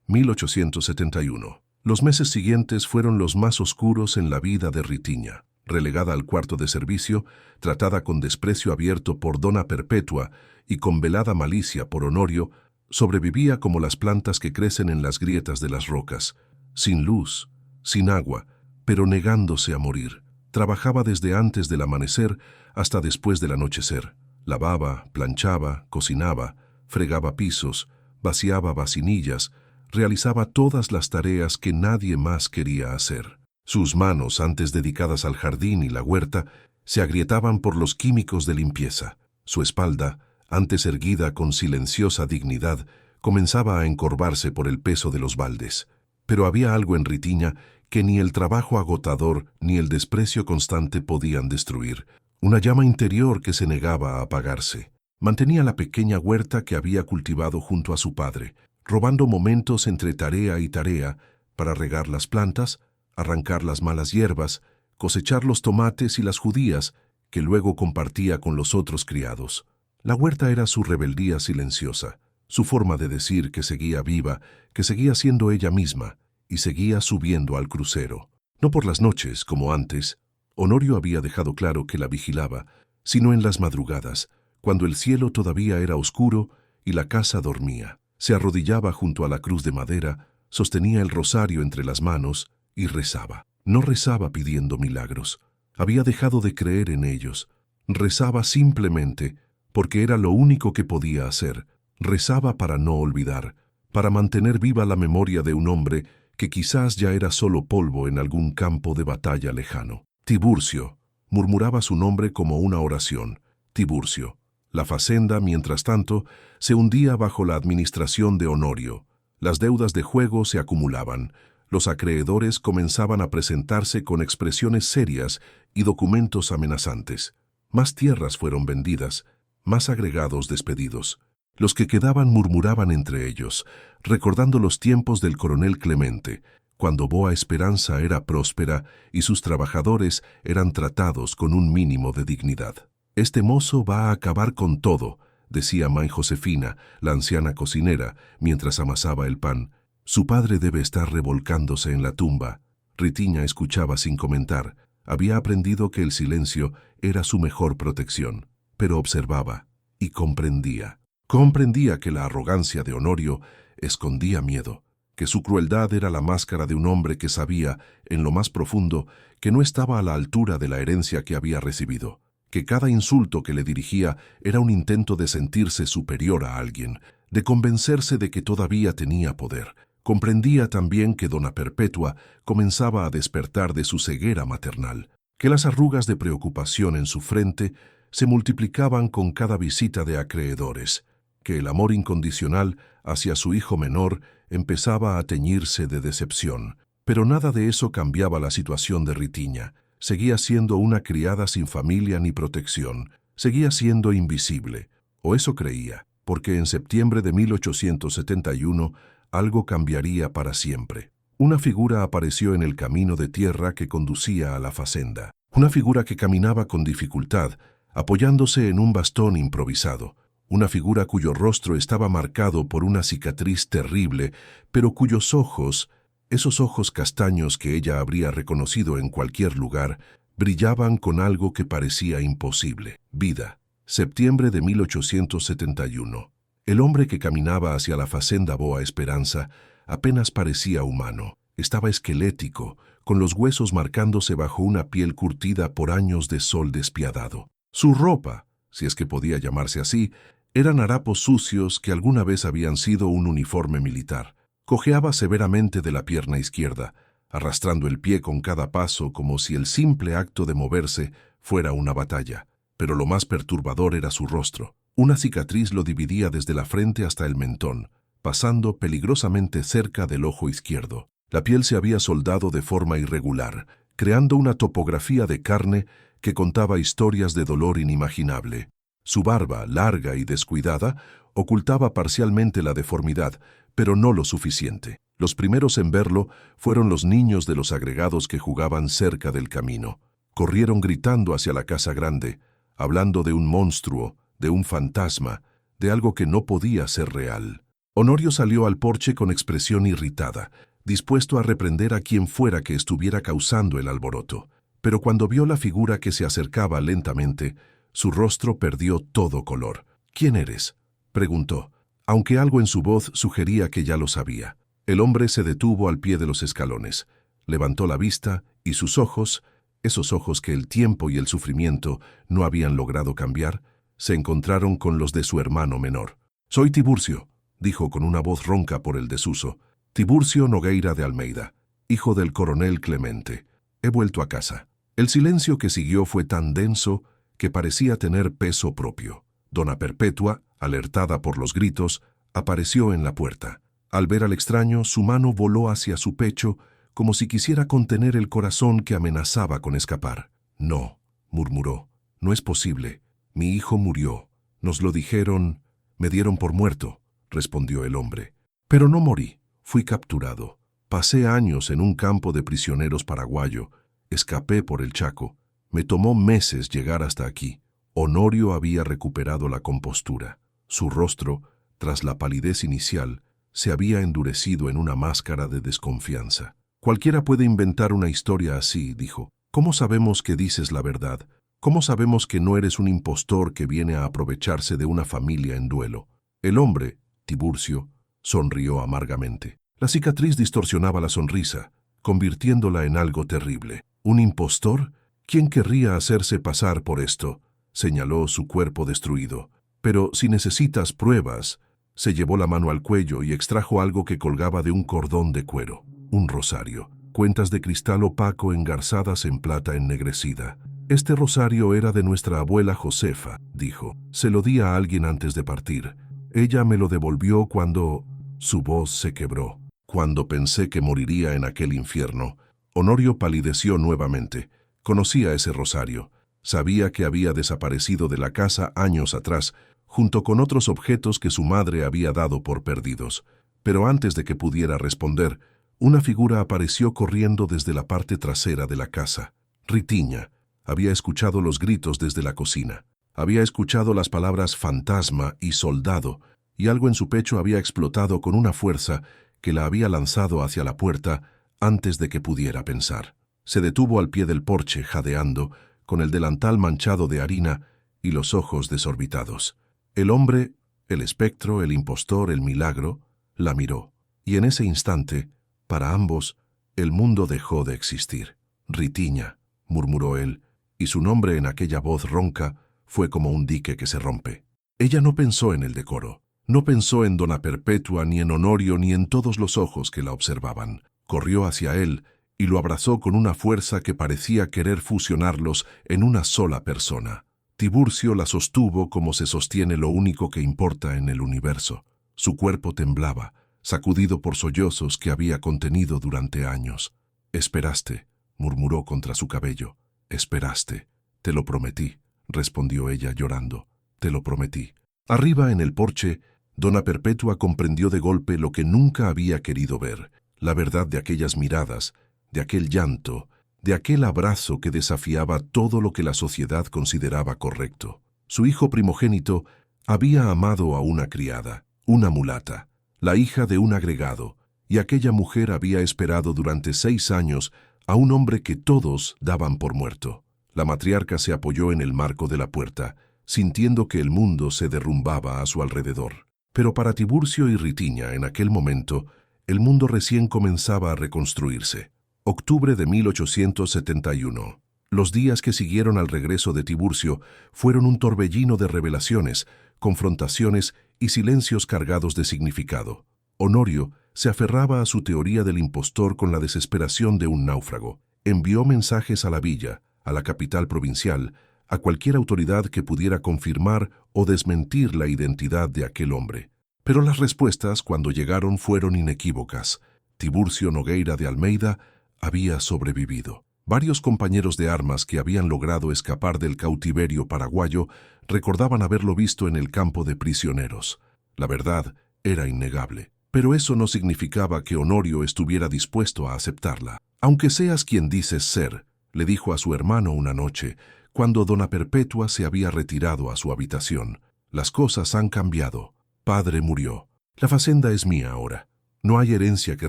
1871. Los meses siguientes fueron los más oscuros en la vida de Ritiña. Relegada al cuarto de servicio, tratada con desprecio abierto por dona Perpetua y con velada malicia por Honorio, sobrevivía como las plantas que crecen en las grietas de las rocas, sin luz, sin agua, pero negándose a morir. Trabajaba desde antes del amanecer hasta después del anochecer. Lavaba, planchaba, cocinaba, fregaba pisos, vaciaba vasinillas, realizaba todas las tareas que nadie más quería hacer. Sus manos, antes dedicadas al jardín y la huerta, se agrietaban por los químicos de limpieza. Su espalda, antes erguida con silenciosa dignidad, comenzaba a encorvarse por el peso de los baldes. Pero había algo en Ritiña que ni el trabajo agotador ni el desprecio constante podían destruir, una llama interior que se negaba a apagarse. Mantenía la pequeña huerta que había cultivado junto a su padre, robando momentos entre tarea y tarea para regar las plantas, arrancar las malas hierbas, cosechar los tomates y las judías que luego compartía con los otros criados. La huerta era su rebeldía silenciosa, su forma de decir que seguía viva, que seguía siendo ella misma y seguía subiendo al crucero. No por las noches, como antes, Honorio había dejado claro que la vigilaba, sino en las madrugadas, cuando el cielo todavía era oscuro y la casa dormía. Se arrodillaba junto a la cruz de madera, sostenía el rosario entre las manos y rezaba. No rezaba pidiendo milagros. Había dejado de creer en ellos. Rezaba simplemente porque era lo único que podía hacer. Rezaba para no olvidar, para mantener viva la memoria de un hombre que quizás ya era solo polvo en algún campo de batalla lejano. Tiburcio, murmuraba su nombre como una oración. Tiburcio. La fazenda, mientras tanto, se hundía bajo la administración de Honorio. Las deudas de juego se acumulaban. Los acreedores comenzaban a presentarse con expresiones serias y documentos amenazantes. Más tierras fueron vendidas, más agregados despedidos. Los que quedaban murmuraban entre ellos, recordando los tiempos del coronel Clemente, cuando Boa Esperanza era próspera y sus trabajadores eran tratados con un mínimo de dignidad. «Este mozo va a acabar con todo», decía May Josefina, la anciana cocinera, mientras amasaba el pan. «Su padre debe estar revolcándose en la tumba». Ritiña escuchaba sin comentar. Había aprendido que el silencio era su mejor protección, pero observaba y comprendía. Comprendía que la arrogancia de Honorio escondía miedo, que su crueldad era la máscara de un hombre que sabía, en lo más profundo, que no estaba a la altura de la herencia que había recibido, que cada insulto que le dirigía era un intento de sentirse superior a alguien, de convencerse de que todavía tenía poder. Comprendía también que Dona Perpetua comenzaba a despertar de su ceguera maternal, que las arrugas de preocupación en su frente se multiplicaban con cada visita de acreedores, que el amor incondicional hacia su hijo menor empezaba a teñirse de decepción. Pero nada de eso cambiaba la situación de Ritiña. Seguía siendo una criada sin familia ni protección. Seguía siendo invisible, o eso creía, porque en septiembre de 1871 algo cambiaría para siempre. Una figura apareció en el camino de tierra que conducía a la fazenda. Una figura que caminaba con dificultad, apoyándose en un bastón improvisado. Una figura cuyo rostro estaba marcado por una cicatriz terrible, pero cuyos ojos, esos ojos castaños que ella habría reconocido en cualquier lugar, brillaban con algo que parecía imposible. Vida. Septiembre de 1871. El hombre que caminaba hacia la fazenda Boa Esperanza apenas parecía humano. Estaba esquelético, con los huesos marcándose bajo una piel curtida por años de sol despiadado. Su ropa, si es que podía llamarse así, eran harapos sucios que alguna vez habían sido un uniforme militar. Cojeaba severamente de la pierna izquierda, arrastrando el pie con cada paso como si el simple acto de moverse fuera una batalla. Pero lo más perturbador era su rostro. Una cicatriz lo dividía desde la frente hasta el mentón, pasando peligrosamente cerca del ojo izquierdo. La piel se había soldado de forma irregular, creando una topografía de carne que contaba historias de dolor inimaginable. Su barba, larga y descuidada, ocultaba parcialmente la deformidad, pero no lo suficiente. Los primeros en verlo fueron los niños de los agregados que jugaban cerca del camino. Corrieron gritando hacia la casa grande, hablando de un monstruo, de un fantasma, de algo que no podía ser real. Honorio salió al porche con expresión irritada, dispuesto a reprender a quien fuera que estuviera causando el alboroto. Pero cuando vio la figura que se acercaba lentamente, su rostro perdió todo color. «¿Quién eres?», preguntó, aunque algo en su voz sugería que ya lo sabía. El hombre se detuvo al pie de los escalones, levantó la vista y sus ojos, esos ojos que el tiempo y el sufrimiento no habían logrado cambiar, se encontraron con los de su hermano menor. «Soy Tiburcio», dijo con una voz ronca por el desuso. «Tiburcio Nogueira de Almeida, hijo del coronel Clemente. He vuelto a casa». El silencio que siguió fue tan denso que parecía tener peso propio. Dona Perpetua, alertada por los gritos, apareció en la puerta. Al ver al extraño, su mano voló hacia su pecho como si quisiera contener el corazón que amenazaba con escapar. «No», murmuró, «no es posible. Mi hijo murió. Nos lo dijeron, me dieron por muerto», respondió el hombre. «Pero no morí. Fui capturado. Pasé años en un campo de prisioneros paraguayo. Escapé por el Chaco. Me tomó meses llegar hasta aquí». Honorio había recuperado la compostura. Su rostro, tras la palidez inicial, se había endurecido en una máscara de desconfianza. «Cualquiera puede inventar una historia así», dijo. «¿Cómo sabemos que dices la verdad? ¿Cómo sabemos que no eres un impostor que viene a aprovecharse de una familia en duelo?» El hombre, Tiburcio, sonrió amargamente. La cicatriz distorsionaba la sonrisa, convirtiéndola en algo terrible. «¿Un impostor? ¿Quién querría hacerse pasar por esto?», señaló su cuerpo destruido. «Pero si necesitas pruebas», se llevó la mano al cuello y extrajo algo que colgaba de un cordón de cuero. un rosario, cuentas de cristal opaco engarzadas en plata ennegrecida. Este rosario era de nuestra abuela Josefa, dijo. Se lo di a alguien antes de partir. Ella me lo devolvió cuando... Su voz se quebró. Cuando pensé que moriría en aquel infierno. Honorio palideció nuevamente. Conocía ese rosario. Sabía que había desaparecido de la casa años atrás, junto con otros objetos que su madre había dado por perdidos. Pero antes de que pudiera responder, una figura apareció corriendo desde la parte trasera de la casa. Ritiña. Había escuchado los gritos desde la cocina. Había escuchado las palabras fantasma y soldado, y algo en su pecho había explotado con una fuerza que la había lanzado hacia la puerta antes de que pudiera pensar. Se detuvo al pie del porche, jadeando, con el delantal manchado de harina y los ojos desorbitados. El hombre, el espectro, el impostor, el milagro, la miró, y en ese instante, para ambos, el mundo dejó de existir. Ritiña, murmuró él, y su nombre en aquella voz ronca fue como un dique que se rompe. Ella no pensó en el decoro, no pensó en Dona Perpetua, ni en Honorio, ni en todos los ojos que la observaban. Corrió hacia él y lo abrazó con una fuerza que parecía querer fusionarlos en una sola persona. Tiburcio la sostuvo como se sostiene lo único que importa en el universo. Su cuerpo temblaba, sacudido por sollozos que había contenido durante años. «Esperaste», murmuró contra su cabello. «Esperaste. Te lo prometí», respondió ella llorando. «Te lo prometí». Arriba en el porche, Dona Perpetua comprendió de golpe lo que nunca había querido ver, la verdad de aquellas miradas, de aquel llanto, de aquel abrazo que desafiaba todo lo que la sociedad consideraba correcto. Su hijo primogénito había amado a una criada, una mulata, la hija de un agregado, y aquella mujer había esperado durante 6 años a un hombre que todos daban por muerto. La matriarca se apoyó en el marco de la puerta, sintiendo que el mundo se derrumbaba a su alrededor. Pero para Tiburcio y Ritiña, en aquel momento, el mundo recién comenzaba a reconstruirse. Octubre de 1871. Los días que siguieron al regreso de Tiburcio fueron un torbellino de revelaciones, confrontaciones y silencios cargados de significado. Honorio se aferraba a su teoría del impostor con la desesperación de un náufrago. Envió mensajes a la villa, a la capital provincial, a cualquier autoridad que pudiera confirmar o desmentir la identidad de aquel hombre. Pero las respuestas, cuando llegaron, fueron inequívocas. Tiburcio Nogueira de Almeida había sobrevivido. Varios compañeros de armas que habían logrado escapar del cautiverio paraguayo recordaban haberlo visto en el campo de prisioneros. La verdad era innegable, pero eso no significaba que Honorio estuviera dispuesto a aceptarla. «Aunque seas quien dices ser», le dijo a su hermano una noche, cuando Dona Perpetua se había retirado a su habitación. «Las cosas han cambiado. Padre murió. La facenda es mía ahora. No hay herencia que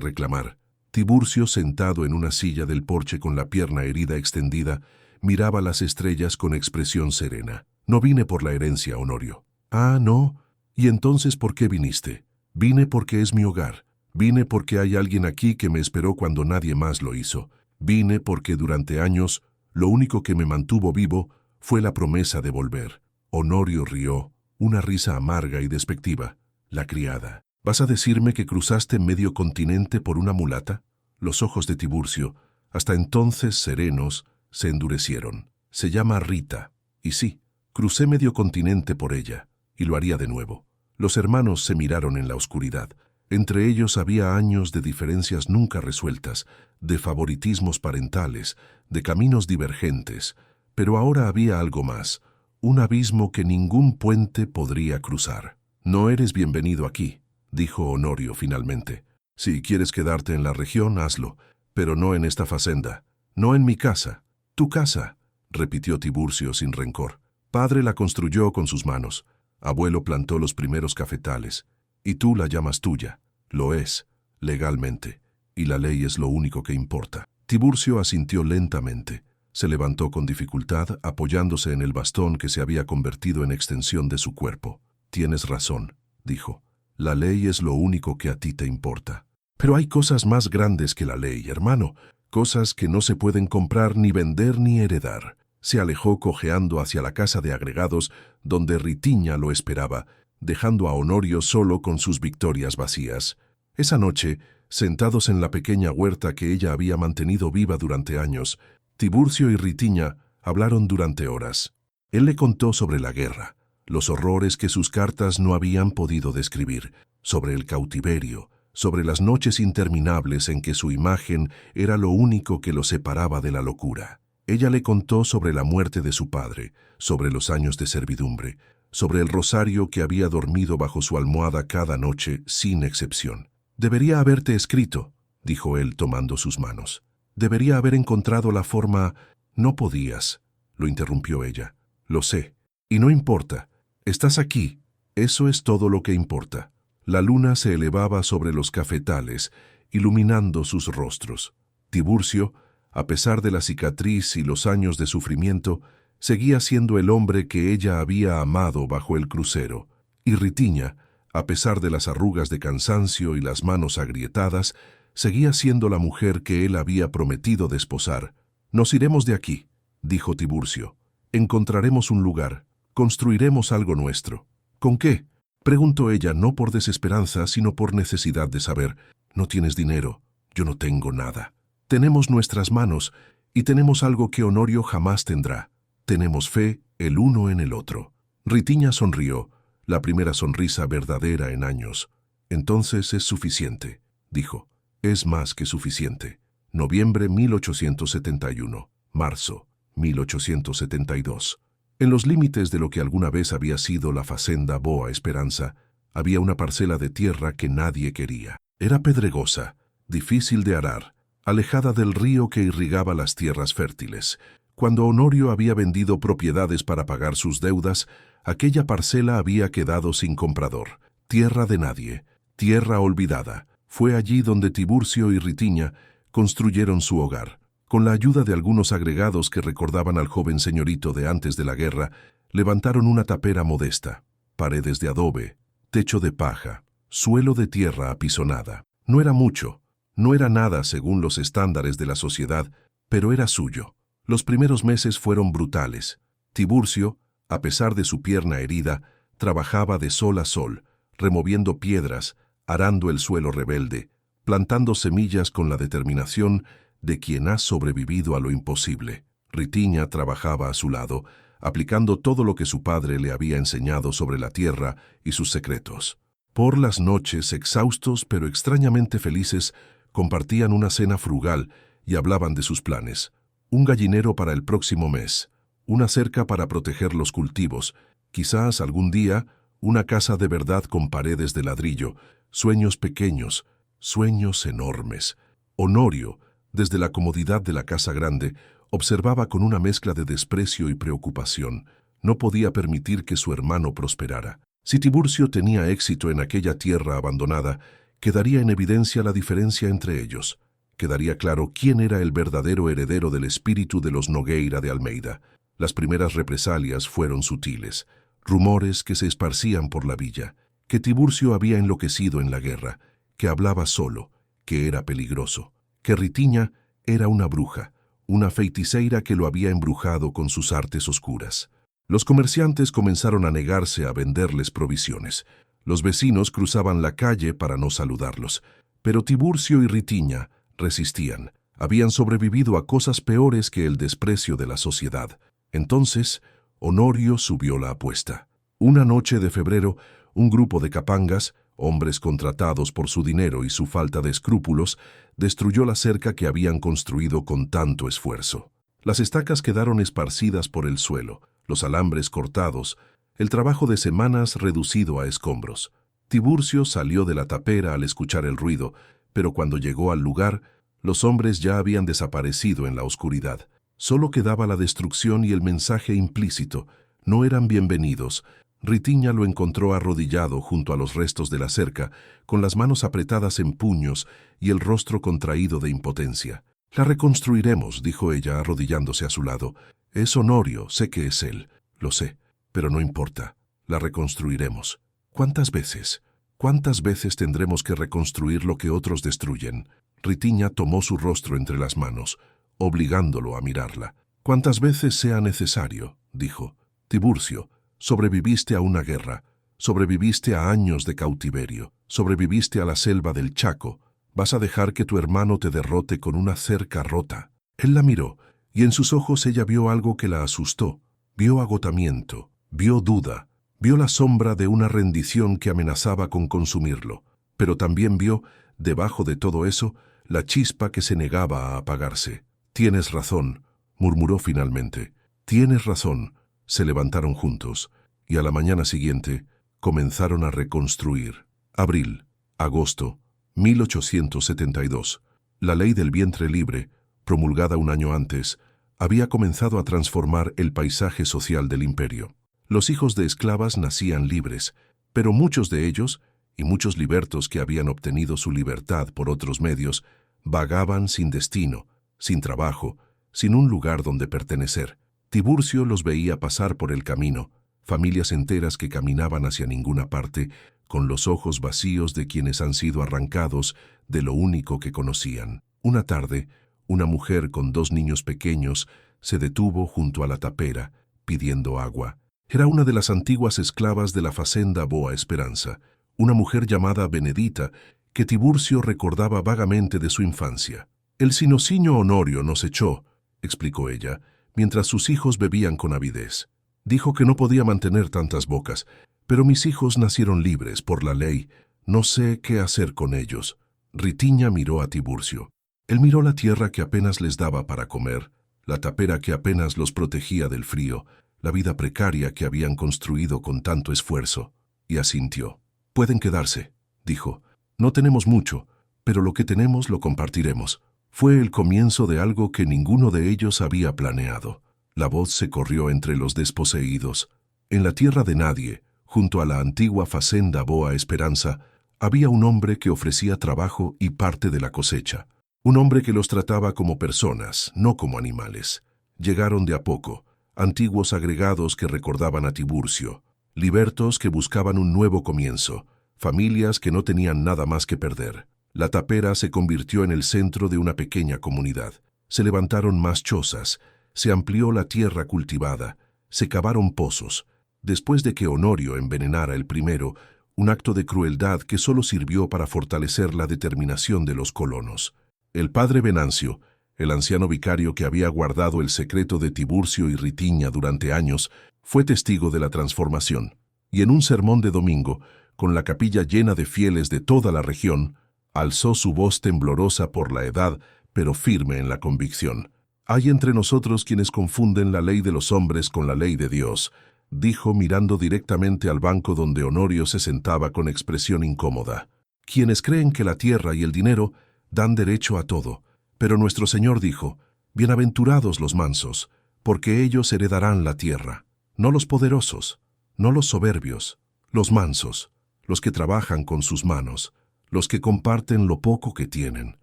reclamar». Tiburcio, sentado en una silla del porche con la pierna herida extendida, miraba las estrellas con expresión serena. «No vine por la herencia, Honorio». «Ah, ¿no? ¿Y entonces por qué viniste?» «Vine porque es mi hogar. Vine porque hay alguien aquí que me esperó cuando nadie más lo hizo. Vine porque durante años lo único que me mantuvo vivo fue la promesa de volver». Honorio rió, una risa amarga y despectiva. «La criada. ¿Vas a decirme que cruzaste medio continente por una mulata?» Los ojos de Tiburcio, hasta entonces serenos, se endurecieron. «Se llama Rita. Y sí, crucé medio continente por ella, y lo haría de nuevo». Los hermanos se miraron en la oscuridad. Entre ellos había años de diferencias nunca resueltas, de favoritismos parentales, de caminos divergentes, pero ahora había algo más, un abismo que ningún puente podría cruzar. «No eres bienvenido aquí», dijo Honorio finalmente. «Si quieres quedarte en la región, hazlo, pero no en esta facenda, no en mi casa». «Tu casa», repitió Tiburcio sin rencor. «Padre la construyó con sus manos, abuelo plantó los primeros cafetales, y tú la llamas tuya. Lo es, legalmente, y la ley es lo único que importa». Tiburcio asintió lentamente. Se levantó con dificultad, apoyándose en el bastón que se había convertido en extensión de su cuerpo. «Tienes razón», dijo. «La ley es lo único que a ti te importa». «Pero hay cosas más grandes que la ley, hermano, cosas que no se pueden comprar, ni vender, ni heredar». Se alejó cojeando hacia la casa de agregados, donde Ritiña lo esperaba, dejando a Honorio solo con sus victorias vacías. Esa noche, sentados en la pequeña huerta que ella había mantenido viva durante años, Tiburcio y Ritiña hablaron durante horas. Él le contó sobre la guerra, los horrores que sus cartas no habían podido describir, sobre el cautiverio, sobre las noches interminables en que su imagen era lo único que lo separaba de la locura. Ella le contó sobre la muerte de su padre, sobre los años de servidumbre, sobre el rosario que había dormido bajo su almohada cada noche, sin excepción. «Debería haberte escrito», dijo él tomando sus manos. «Debería haber encontrado la forma...» «No podías», lo interrumpió ella. «Lo sé. Y no importa. Estás aquí. Eso es todo lo que importa». La luna se elevaba sobre los cafetales, iluminando sus rostros. Tiburcio, a pesar de la cicatriz y los años de sufrimiento, seguía siendo el hombre que ella había amado bajo el crucero. Y Ritiña, a pesar de las arrugas de cansancio y las manos agrietadas, seguía siendo la mujer que él había prometido desposar. «Nos iremos de aquí», dijo Tiburcio. «Encontraremos un lugar. Construiremos algo nuestro». «¿Con qué?», preguntó ella, no por desesperanza, sino por necesidad de saber. «No tienes dinero. Yo no tengo nada. Tenemos nuestras manos y tenemos algo que Honorio jamás tendrá. Tenemos fe el uno en el otro». Ritiña sonrió, la primera sonrisa verdadera en años. «Entonces es suficiente», dijo. «Es más que suficiente». Noviembre 1871, marzo 1872. En los límites de lo que alguna vez había sido la Fazenda Boa Esperanza, había una parcela de tierra que nadie quería. Era pedregosa, difícil de arar, alejada del río que irrigaba las tierras fértiles. Cuando Honorio había vendido propiedades para pagar sus deudas, aquella parcela había quedado sin comprador. Tierra de nadie, tierra olvidada. Fue allí donde Tiburcio y Ritiña construyeron su hogar. Con la ayuda de algunos agregados que recordaban al joven señorito de antes de la guerra, levantaron una tapera modesta, paredes de adobe, techo de paja, suelo de tierra apisonada. No era mucho, no era nada según los estándares de la sociedad, pero era suyo. Los primeros meses fueron brutales. Tiburcio, a pesar de su pierna herida, trabajaba de sol a sol, removiendo piedras, arando el suelo rebelde, plantando semillas con la determinación de quien ha sobrevivido a lo imposible. Ritiña trabajaba a su lado, aplicando todo lo que su padre le había enseñado sobre la tierra y sus secretos. Por las noches, exhaustos pero extrañamente felices, compartían una cena frugal y hablaban de sus planes. Un gallinero para el próximo mes, una cerca para proteger los cultivos, quizás algún día una casa de verdad con paredes de ladrillo, sueños pequeños, sueños enormes. Honorio, desde la comodidad de la casa grande, observaba con una mezcla de desprecio y preocupación. No podía permitir que su hermano prosperara. Si Tiburcio tenía éxito en aquella tierra abandonada, quedaría en evidencia la diferencia entre ellos. Quedaría claro quién era el verdadero heredero del espíritu de los Nogueira de Almeida. Las primeras represalias fueron sutiles. Rumores que se esparcían por la villa, que Tiburcio había enloquecido en la guerra, que hablaba solo, que era peligroso, que Ritiña era una bruja, una feiticeira que lo había embrujado con sus artes oscuras. Los comerciantes comenzaron a negarse a venderles provisiones. Los vecinos cruzaban la calle para no saludarlos, pero Tiburcio y Ritiña resistían. Habían sobrevivido a cosas peores que el desprecio de la sociedad. Entonces, Honorio subió la apuesta. Una noche de febrero, un grupo de capangas, hombres contratados por su dinero y su falta de escrúpulos, destruyó la cerca que habían construido con tanto esfuerzo. Las estacas quedaron esparcidas por el suelo, los alambres cortados, el trabajo de semanas reducido a escombros. Tiburcio salió de la tapera al escuchar el ruido, pero cuando llegó al lugar, los hombres ya habían desaparecido en la oscuridad. Solo quedaba la destrucción y el mensaje implícito: no eran bienvenidos. Ritiña lo encontró arrodillado junto a los restos de la cerca, con las manos apretadas en puños y el rostro contraído de impotencia. «La reconstruiremos», dijo ella, arrodillándose a su lado. «Es Honorio, sé que es él, lo sé, pero no importa. La reconstruiremos. ¿Cuántas veces? ¿Cuántas veces tendremos que reconstruir lo que otros destruyen?» Ritiña tomó su rostro entre las manos, obligándolo a mirarla. «Cuántas veces sea necesario», dijo. «Tiburcio, sobreviviste a una guerra, sobreviviste a años de cautiverio, sobreviviste a la selva del Chaco, Vas a dejar que tu hermano te derrote con una cerca rota. Él la miró, y en sus ojos ella vio algo que la asustó. Vio agotamiento, vio duda, vio la sombra de una rendición que amenazaba con consumirlo. Pero también vio, debajo de todo eso, la chispa que se negaba a apagarse. «Tienes razón», murmuró finalmente. «Tienes razón». Se levantaron juntos, y a la mañana siguiente comenzaron a reconstruir. Abril, agosto, 1872. La ley del vientre libre, promulgada un año antes, había comenzado a transformar el paisaje social del imperio. Los hijos de esclavas nacían libres, pero muchos de ellos, y muchos libertos que habían obtenido su libertad por otros medios, vagaban sin destino, sin trabajo, sin un lugar donde pertenecer. Tiburcio los veía pasar por el camino, familias enteras que caminaban hacia ninguna parte, con los ojos vacíos de quienes han sido arrancados de lo único que conocían. Una tarde, una mujer con 2 niños pequeños se detuvo junto a la tapera, pidiendo agua. Era una de las antiguas esclavas de la Fazenda Boa Esperanza, una mujer llamada Benedita, que Tiburcio recordaba vagamente de su infancia. «El sinociño Honorio nos echó», explicó ella, mientras sus hijos bebían con avidez. «Dijo que no podía mantener tantas bocas, pero mis hijos nacieron libres por la ley. No sé qué hacer con ellos». Ritiña miró a Tiburcio. Él miró la tierra que apenas les daba para comer, la tapera que apenas los protegía del frío, la vida precaria que habían construido con tanto esfuerzo, y asintió. «Pueden quedarse», dijo. «No tenemos mucho, pero lo que tenemos lo compartiremos». Fue el comienzo de algo que ninguno de ellos había planeado. La voz se corrió entre los desposeídos. En la tierra de nadie, junto a la antigua Fazenda Boa Esperanza, había un hombre que ofrecía trabajo y parte de la cosecha. Un hombre que los trataba como personas, no como animales. Llegaron de a poco, antiguos agregados que recordaban a Tiburcio, libertos que buscaban un nuevo comienzo, familias que no tenían nada más que perder. La tapera se convirtió en el centro de una pequeña comunidad. Se levantaron más chozas, se amplió la tierra cultivada, se cavaron pozos. Después de que Honorio envenenara el primero, un acto de crueldad que solo sirvió para fortalecer la determinación de los colonos. El padre Venancio, el anciano vicario que había guardado el secreto de Tiburcio y Ritiña durante años, fue testigo de la transformación, y en un sermón de domingo, con la capilla llena de fieles de toda la región, alzó su voz temblorosa por la edad, pero firme en la convicción. «Hay entre nosotros quienes confunden la ley de los hombres con la ley de Dios», dijo mirando directamente al banco donde Honorio se sentaba con expresión incómoda. «Quienes creen que la tierra y el dinero dan derecho a todo, pero nuestro Señor dijo, bienaventurados los mansos, porque ellos heredarán la tierra. No los poderosos, no los soberbios, los mansos, los que trabajan con sus manos, los que comparten lo poco que tienen».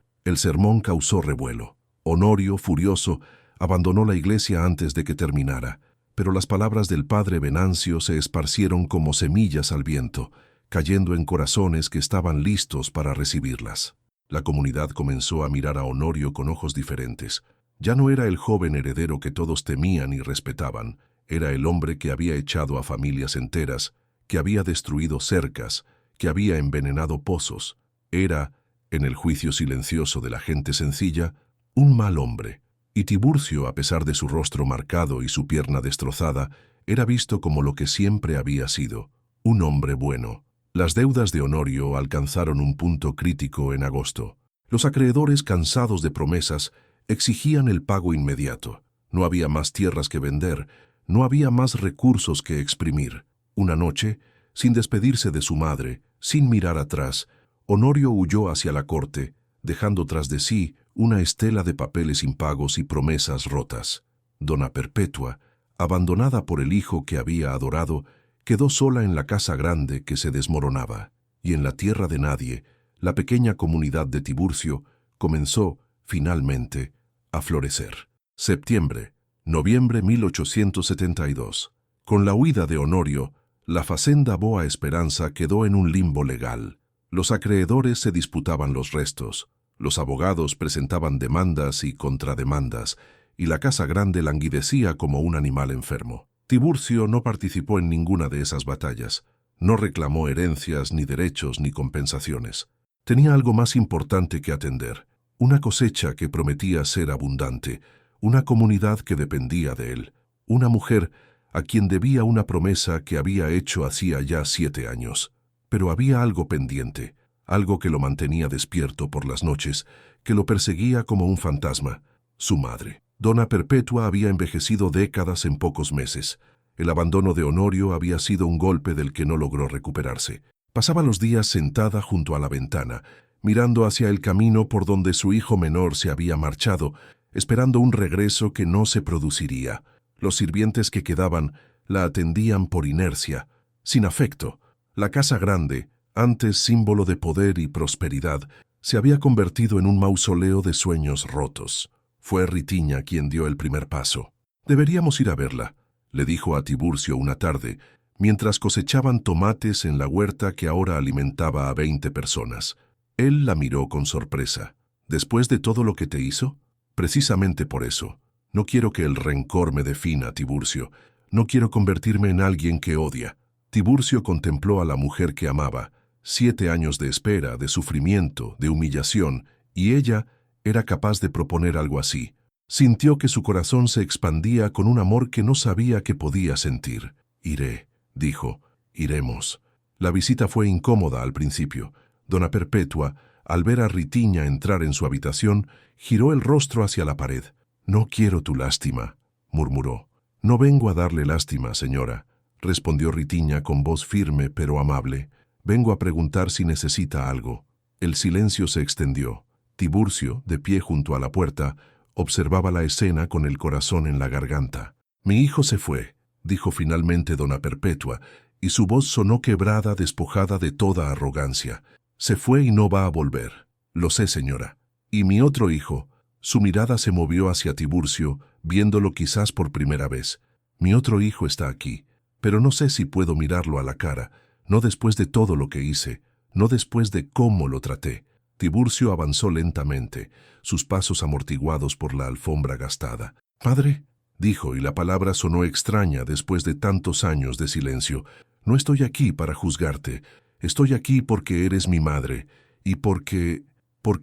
El sermón causó revuelo. Honorio, furioso, abandonó la iglesia antes de que terminara, pero las palabras del padre Venancio se esparcieron como semillas al viento, cayendo en corazones que estaban listos para recibirlas. La comunidad comenzó a mirar a Honorio con ojos diferentes. Ya no era el joven heredero que todos temían y respetaban, era el hombre que había echado a familias enteras, que había destruido cercas, que había envenenado pozos. Era, en el juicio silencioso de la gente sencilla, un mal hombre. Y Tiburcio, a pesar de su rostro marcado y su pierna destrozada, era visto como lo que siempre había sido, un hombre bueno. Las deudas de Honorio alcanzaron un punto crítico en agosto. Los acreedores, cansados de promesas, exigían el pago inmediato. No había más tierras que vender, no había más recursos que exprimir. Una noche, sin despedirse de su madre, sin mirar atrás, Honorio huyó hacia la corte, dejando tras de sí una estela de papeles impagos y promesas rotas. Dona Perpetua, abandonada por el hijo que había adorado, quedó sola en la casa grande que se desmoronaba, y en la tierra de nadie, la pequeña comunidad de Tiburcio comenzó, finalmente, a florecer. Septiembre, noviembre 1872. Con la huida de Honorio, la Fazenda Boa Esperanza quedó en un limbo legal. Los acreedores se disputaban los restos, los abogados presentaban demandas y contrademandas, y la casa grande languidecía como un animal enfermo. Tiburcio no participó en ninguna de esas batallas, no reclamó herencias, ni derechos, ni compensaciones. Tenía algo más importante que atender, una cosecha que prometía ser abundante, una comunidad que dependía de él, una mujer a quien debía una promesa que había hecho hacía ya 7 años. Pero había algo pendiente, algo que lo mantenía despierto por las noches, que lo perseguía como un fantasma: su madre. Dona Perpetua había envejecido décadas en pocos meses. El abandono de Honorio había sido un golpe del que no logró recuperarse. Pasaba los días sentada junto a la ventana, mirando hacia el camino por donde su hijo menor se había marchado, esperando un regreso que no se produciría. Los sirvientes que quedaban la atendían por inercia, sin afecto. La casa grande, antes símbolo de poder y prosperidad, se había convertido en un mausoleo de sueños rotos. Fue Ritiña quien dio el primer paso. «Deberíamos ir a verla», le dijo a Tiburcio una tarde, mientras cosechaban tomates en la huerta que ahora alimentaba a 20 personas. Él la miró con sorpresa. «¿Después de todo lo que te hizo?» «Precisamente por eso. No quiero que el rencor me defina, Tiburcio. No quiero convertirme en alguien que odia». Tiburcio contempló a la mujer que amaba. 7 años de espera, de sufrimiento, de humillación, y ella era capaz de proponer algo así. Sintió que su corazón se expandía con un amor que no sabía que podía sentir. «Iré», dijo, «iremos». La visita fue incómoda al principio. Dona Perpetua, al ver a Ritiña entrar en su habitación, giró el rostro hacia la pared. «No quiero tu lástima», murmuró. «No vengo a darle lástima, señora», respondió Ritiña con voz firme pero amable. «Vengo a preguntar si necesita algo». El silencio se extendió. Tiburcio, de pie junto a la puerta, observaba la escena con el corazón en la garganta. «Mi hijo se fue», dijo finalmente Dona Perpetua, y su voz sonó quebrada, despojada de toda arrogancia. «Se fue y no va a volver». «Lo sé, señora». «¿Y mi otro hijo?» Su mirada se movió hacia Tiburcio, viéndolo quizás por primera vez. «Mi otro hijo está aquí, pero no sé si puedo mirarlo a la cara, no después de todo lo que hice, no después de cómo lo traté». Tiburcio avanzó lentamente, sus pasos amortiguados por la alfombra gastada. «Padre», dijo, y la palabra sonó extraña después de tantos años de silencio, «no estoy aquí para juzgarte. Estoy aquí porque eres mi madre, y porque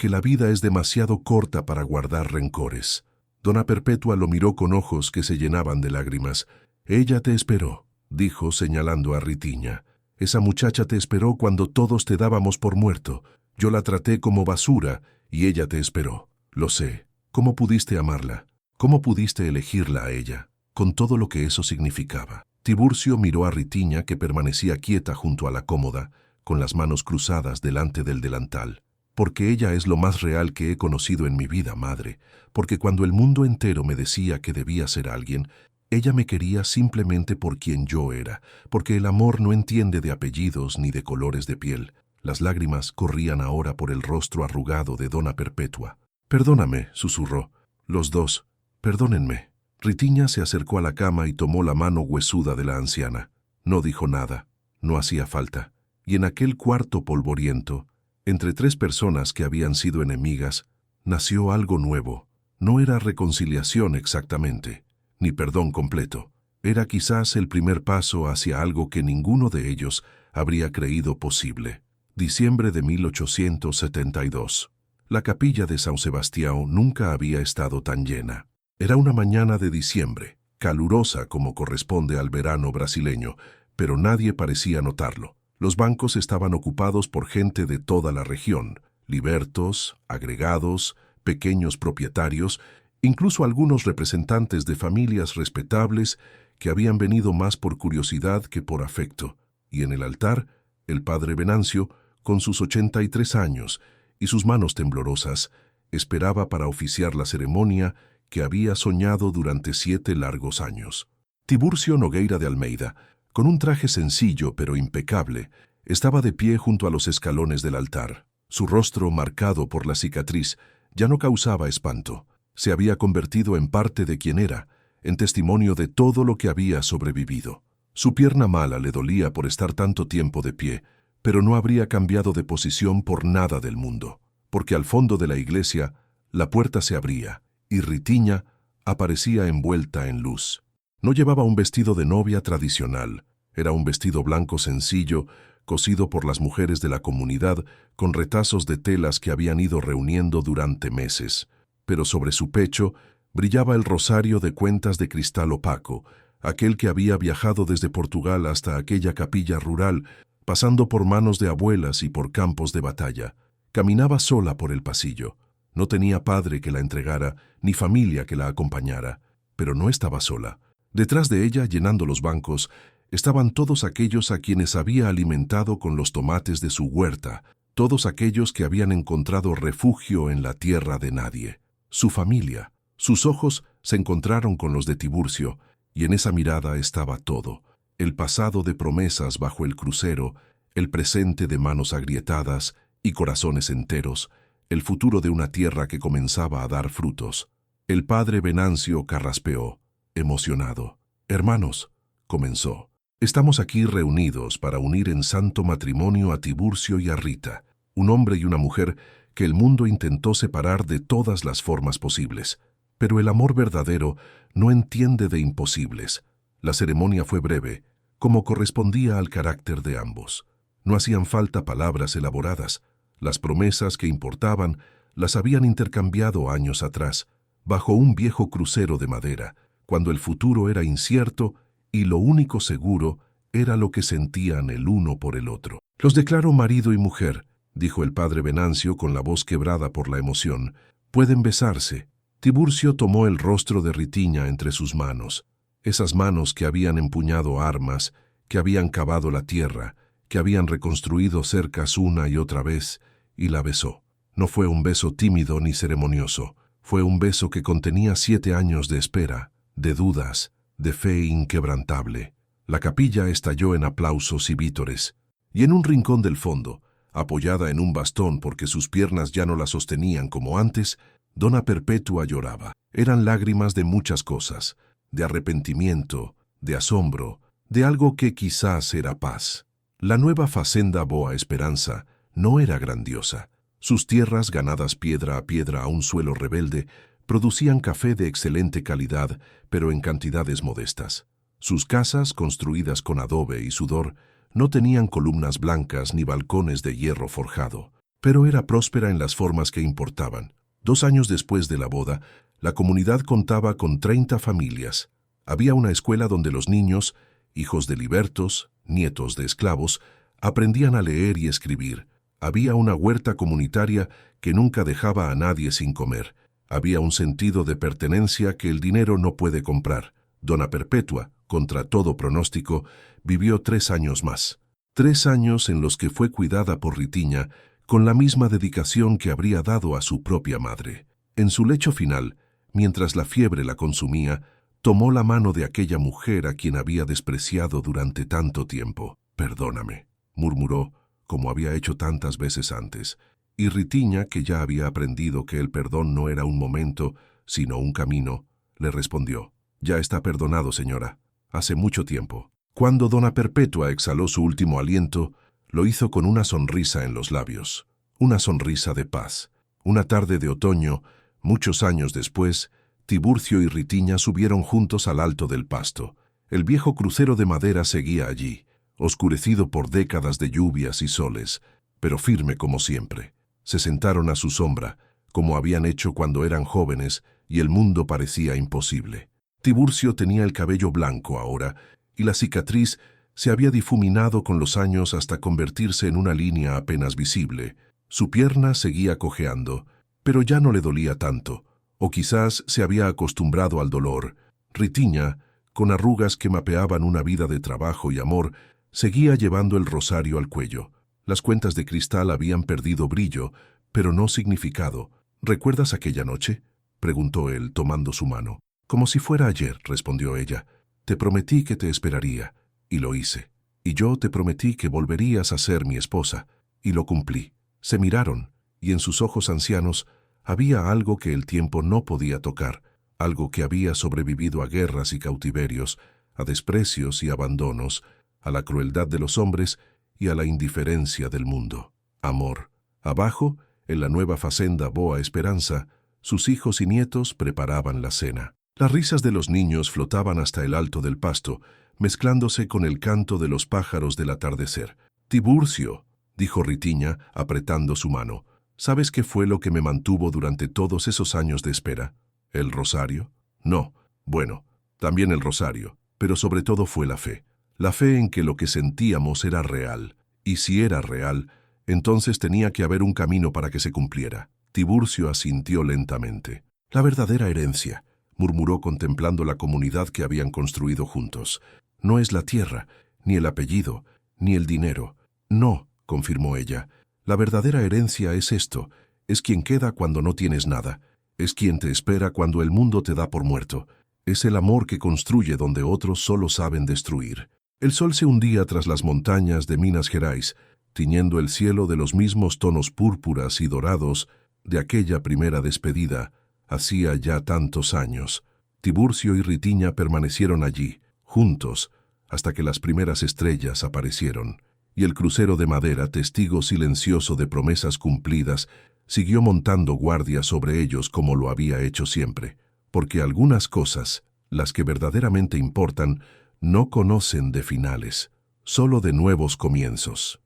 la vida es demasiado corta para guardar rencores». Dona Perpetua lo miró con ojos que se llenaban de lágrimas. «Ella te esperó», dijo señalando a Ritiña. «Esa muchacha te esperó cuando todos te dábamos por muerto. Yo la traté como basura y ella te esperó. Lo sé. ¿Cómo pudiste amarla? ¿Cómo pudiste elegirla a ella? Con todo lo que eso significaba». Tiburcio miró a Ritiña, que permanecía quieta junto a la cómoda, con las manos cruzadas delante del delantal. «Porque ella es lo más real que he conocido en mi vida, madre. Porque cuando el mundo entero me decía que debía ser alguien, ella me quería simplemente por quien yo era. Porque el amor no entiende de apellidos ni de colores de piel». Las lágrimas corrían ahora por el rostro arrugado de Dona Perpetua. «Perdóname», susurró. «Los dos, perdónenme». Ritiña se acercó a la cama y tomó la mano huesuda de la anciana. No dijo nada, no hacía falta. Y en aquel cuarto polvoriento, entre 3 personas que habían sido enemigas, nació algo nuevo. No era reconciliación exactamente, ni perdón completo. Era quizás el primer paso hacia algo que ninguno de ellos habría creído posible. Diciembre de 1872. La capilla de San Sebastián nunca había estado tan llena. Era una mañana de diciembre, calurosa como corresponde al verano brasileño, pero nadie parecía notarlo. Los bancos estaban ocupados por gente de toda la región, libertos, agregados, pequeños propietarios, incluso algunos representantes de familias respetables que habían venido más por curiosidad que por afecto. Y en el altar, el padre Venancio, con sus 83 años y sus manos temblorosas, esperaba para oficiar la ceremonia que había soñado durante 7 largos años. Tiburcio Nogueira de Almeida, con un traje sencillo pero impecable, estaba de pie junto a los escalones del altar. Su rostro, marcado por la cicatriz, ya no causaba espanto. Se había convertido en parte de quien era, en testimonio de todo lo que había sobrevivido. Su pierna mala le dolía por estar tanto tiempo de pie, pero no habría cambiado de posición por nada del mundo, porque al fondo de la iglesia la puerta se abría y Ritiña aparecía envuelta en luz. No llevaba un vestido de novia tradicional, era un vestido blanco sencillo, cosido por las mujeres de la comunidad con retazos de telas que habían ido reuniendo durante meses. Pero sobre su pecho brillaba el rosario de cuentas de cristal opaco, aquel que había viajado desde Portugal hasta aquella capilla rural, pasando por manos de abuelas y por campos de batalla. Caminaba sola por el pasillo. No tenía padre que la entregara, ni familia que la acompañara, pero no estaba sola. Detrás de ella, llenando los bancos, estaban todos aquellos a quienes había alimentado con los tomates de su huerta, todos aquellos que habían encontrado refugio en la tierra de nadie. Su familia. Sus ojos se encontraron con los de Tiburcio, y en esa mirada estaba todo: el pasado de promesas bajo el crucero, el presente de manos agrietadas y corazones enteros, el futuro de una tierra que comenzaba a dar frutos. El padre Venancio carraspeó, emocionado. «Hermanos», comenzó, «estamos aquí reunidos para unir en santo matrimonio a Tiburcio y a Rita, un hombre y una mujer que el mundo intentó separar de todas las formas posibles. Pero el amor verdadero no entiende de imposibles. La ceremonia fue breve, como correspondía al carácter de ambos. No hacían falta palabras elaboradas. Las promesas que importaban las habían intercambiado años atrás, bajo un viejo crucero de madera, cuando el futuro era incierto y lo único seguro era lo que sentían el uno por el otro. «Los declaro marido y mujer», dijo el padre Venancio con la voz quebrada por la emoción. «Pueden besarse». Tiburcio tomó el rostro de Ritiña entre sus manos, esas manos que habían empuñado armas, que habían cavado la tierra, que habían reconstruido cercas una y otra vez, y la besó. No fue un beso tímido ni ceremonioso, fue un beso que contenía 7 años de espera, de dudas, de fe inquebrantable. La capilla estalló en aplausos y vítores, y en un rincón del fondo, apoyada en un bastón porque sus piernas ya no la sostenían como antes, Dona Perpetua lloraba. Eran lágrimas de muchas cosas, de arrepentimiento, de asombro, de algo que quizás era paz. La nueva facenda Boa Esperanza no era grandiosa. Sus tierras, ganadas piedra a piedra a un suelo rebelde, producían café de excelente calidad, pero en cantidades modestas. Sus casas, construidas con adobe y sudor, no tenían columnas blancas ni balcones de hierro forjado, pero era próspera en las formas que importaban. 2 años después de la boda, la comunidad contaba con 30 familias. Había una escuela donde los niños, hijos de libertos, nietos de esclavos, aprendían a leer y escribir. Había una huerta comunitaria que nunca dejaba a nadie sin comer. Había un sentido de pertenencia que el dinero no puede comprar. Dona Perpetua, contra todo pronóstico, vivió 3 años más. 3 años en los que fue cuidada por Ritiña, con la misma dedicación que habría dado a su propia madre. En su lecho final, mientras la fiebre la consumía, tomó la mano de aquella mujer a quien había despreciado durante tanto tiempo. «Perdóname», murmuró, como había hecho tantas veces antes. Y Ritiña, que ya había aprendido que el perdón no era un momento, sino un camino, le respondió: «Ya está perdonado, señora. Hace mucho tiempo». Cuando Dona Perpetua exhaló su último aliento, lo hizo con una sonrisa en los labios, una sonrisa de paz. Una tarde de otoño, muchos años después, Tiburcio y Ritiña subieron juntos al alto del Pasto. El viejo crucero de madera seguía allí, oscurecido por décadas de lluvias y soles, pero firme como siempre. Se sentaron a su sombra, como habían hecho cuando eran jóvenes y el mundo parecía imposible. Tiburcio tenía el cabello blanco ahora, y la cicatriz se había difuminado con los años hasta convertirse en una línea apenas visible. Su pierna seguía cojeando, pero ya no le dolía tanto, o quizás se había acostumbrado al dolor. Ritiña, con arrugas que mapeaban una vida de trabajo y amor, seguía llevando el rosario al cuello. Las cuentas de cristal habían perdido brillo, pero no significado. «¿Recuerdas aquella noche?», preguntó él, tomando su mano. «Como si fuera ayer», respondió ella. «Te prometí que te esperaría, y lo hice. Y yo te prometí que volverías a ser mi esposa, y lo cumplí». Se miraron, y en sus ojos ancianos había algo que el tiempo no podía tocar, algo que había sobrevivido a guerras y cautiverios, a desprecios y abandonos, a la crueldad de los hombres y a la indiferencia del mundo. Amor. Abajo, en la nueva facenda Boa Esperanza, sus hijos y nietos preparaban la cena. Las risas de los niños flotaban hasta el alto del pasto, mezclándose con el canto de los pájaros del atardecer. Tiburcio, dijo Ritiña, apretando su mano, ¿sabes qué fue lo que me mantuvo durante todos esos años de espera? ¿El rosario? No, bueno, también el rosario, pero sobre todo fue la fe. La fe en que lo que sentíamos era real, y si era real, entonces tenía que haber un camino para que se cumpliera. Tiburcio asintió lentamente. La verdadera herencia, murmuró contemplando la comunidad que habían construido juntos. No es la tierra, ni el apellido, ni el dinero. No, confirmó ella. La verdadera herencia es esto, es quien queda cuando no tienes nada, es quien te espera cuando el mundo te da por muerto, es el amor que construye donde otros solo saben destruir. El sol se hundía tras las montañas de Minas Gerais, tiñendo el cielo de los mismos tonos púrpuras y dorados de aquella primera despedida, hacía ya tantos años. Tiburcio y Ritiña permanecieron allí, juntos, hasta que las primeras estrellas aparecieron, y el crucero de madera, testigo silencioso de promesas cumplidas, siguió montando guardia sobre ellos como lo había hecho siempre, porque algunas cosas, las que verdaderamente importan, no conocen de finales, solo de nuevos comienzos.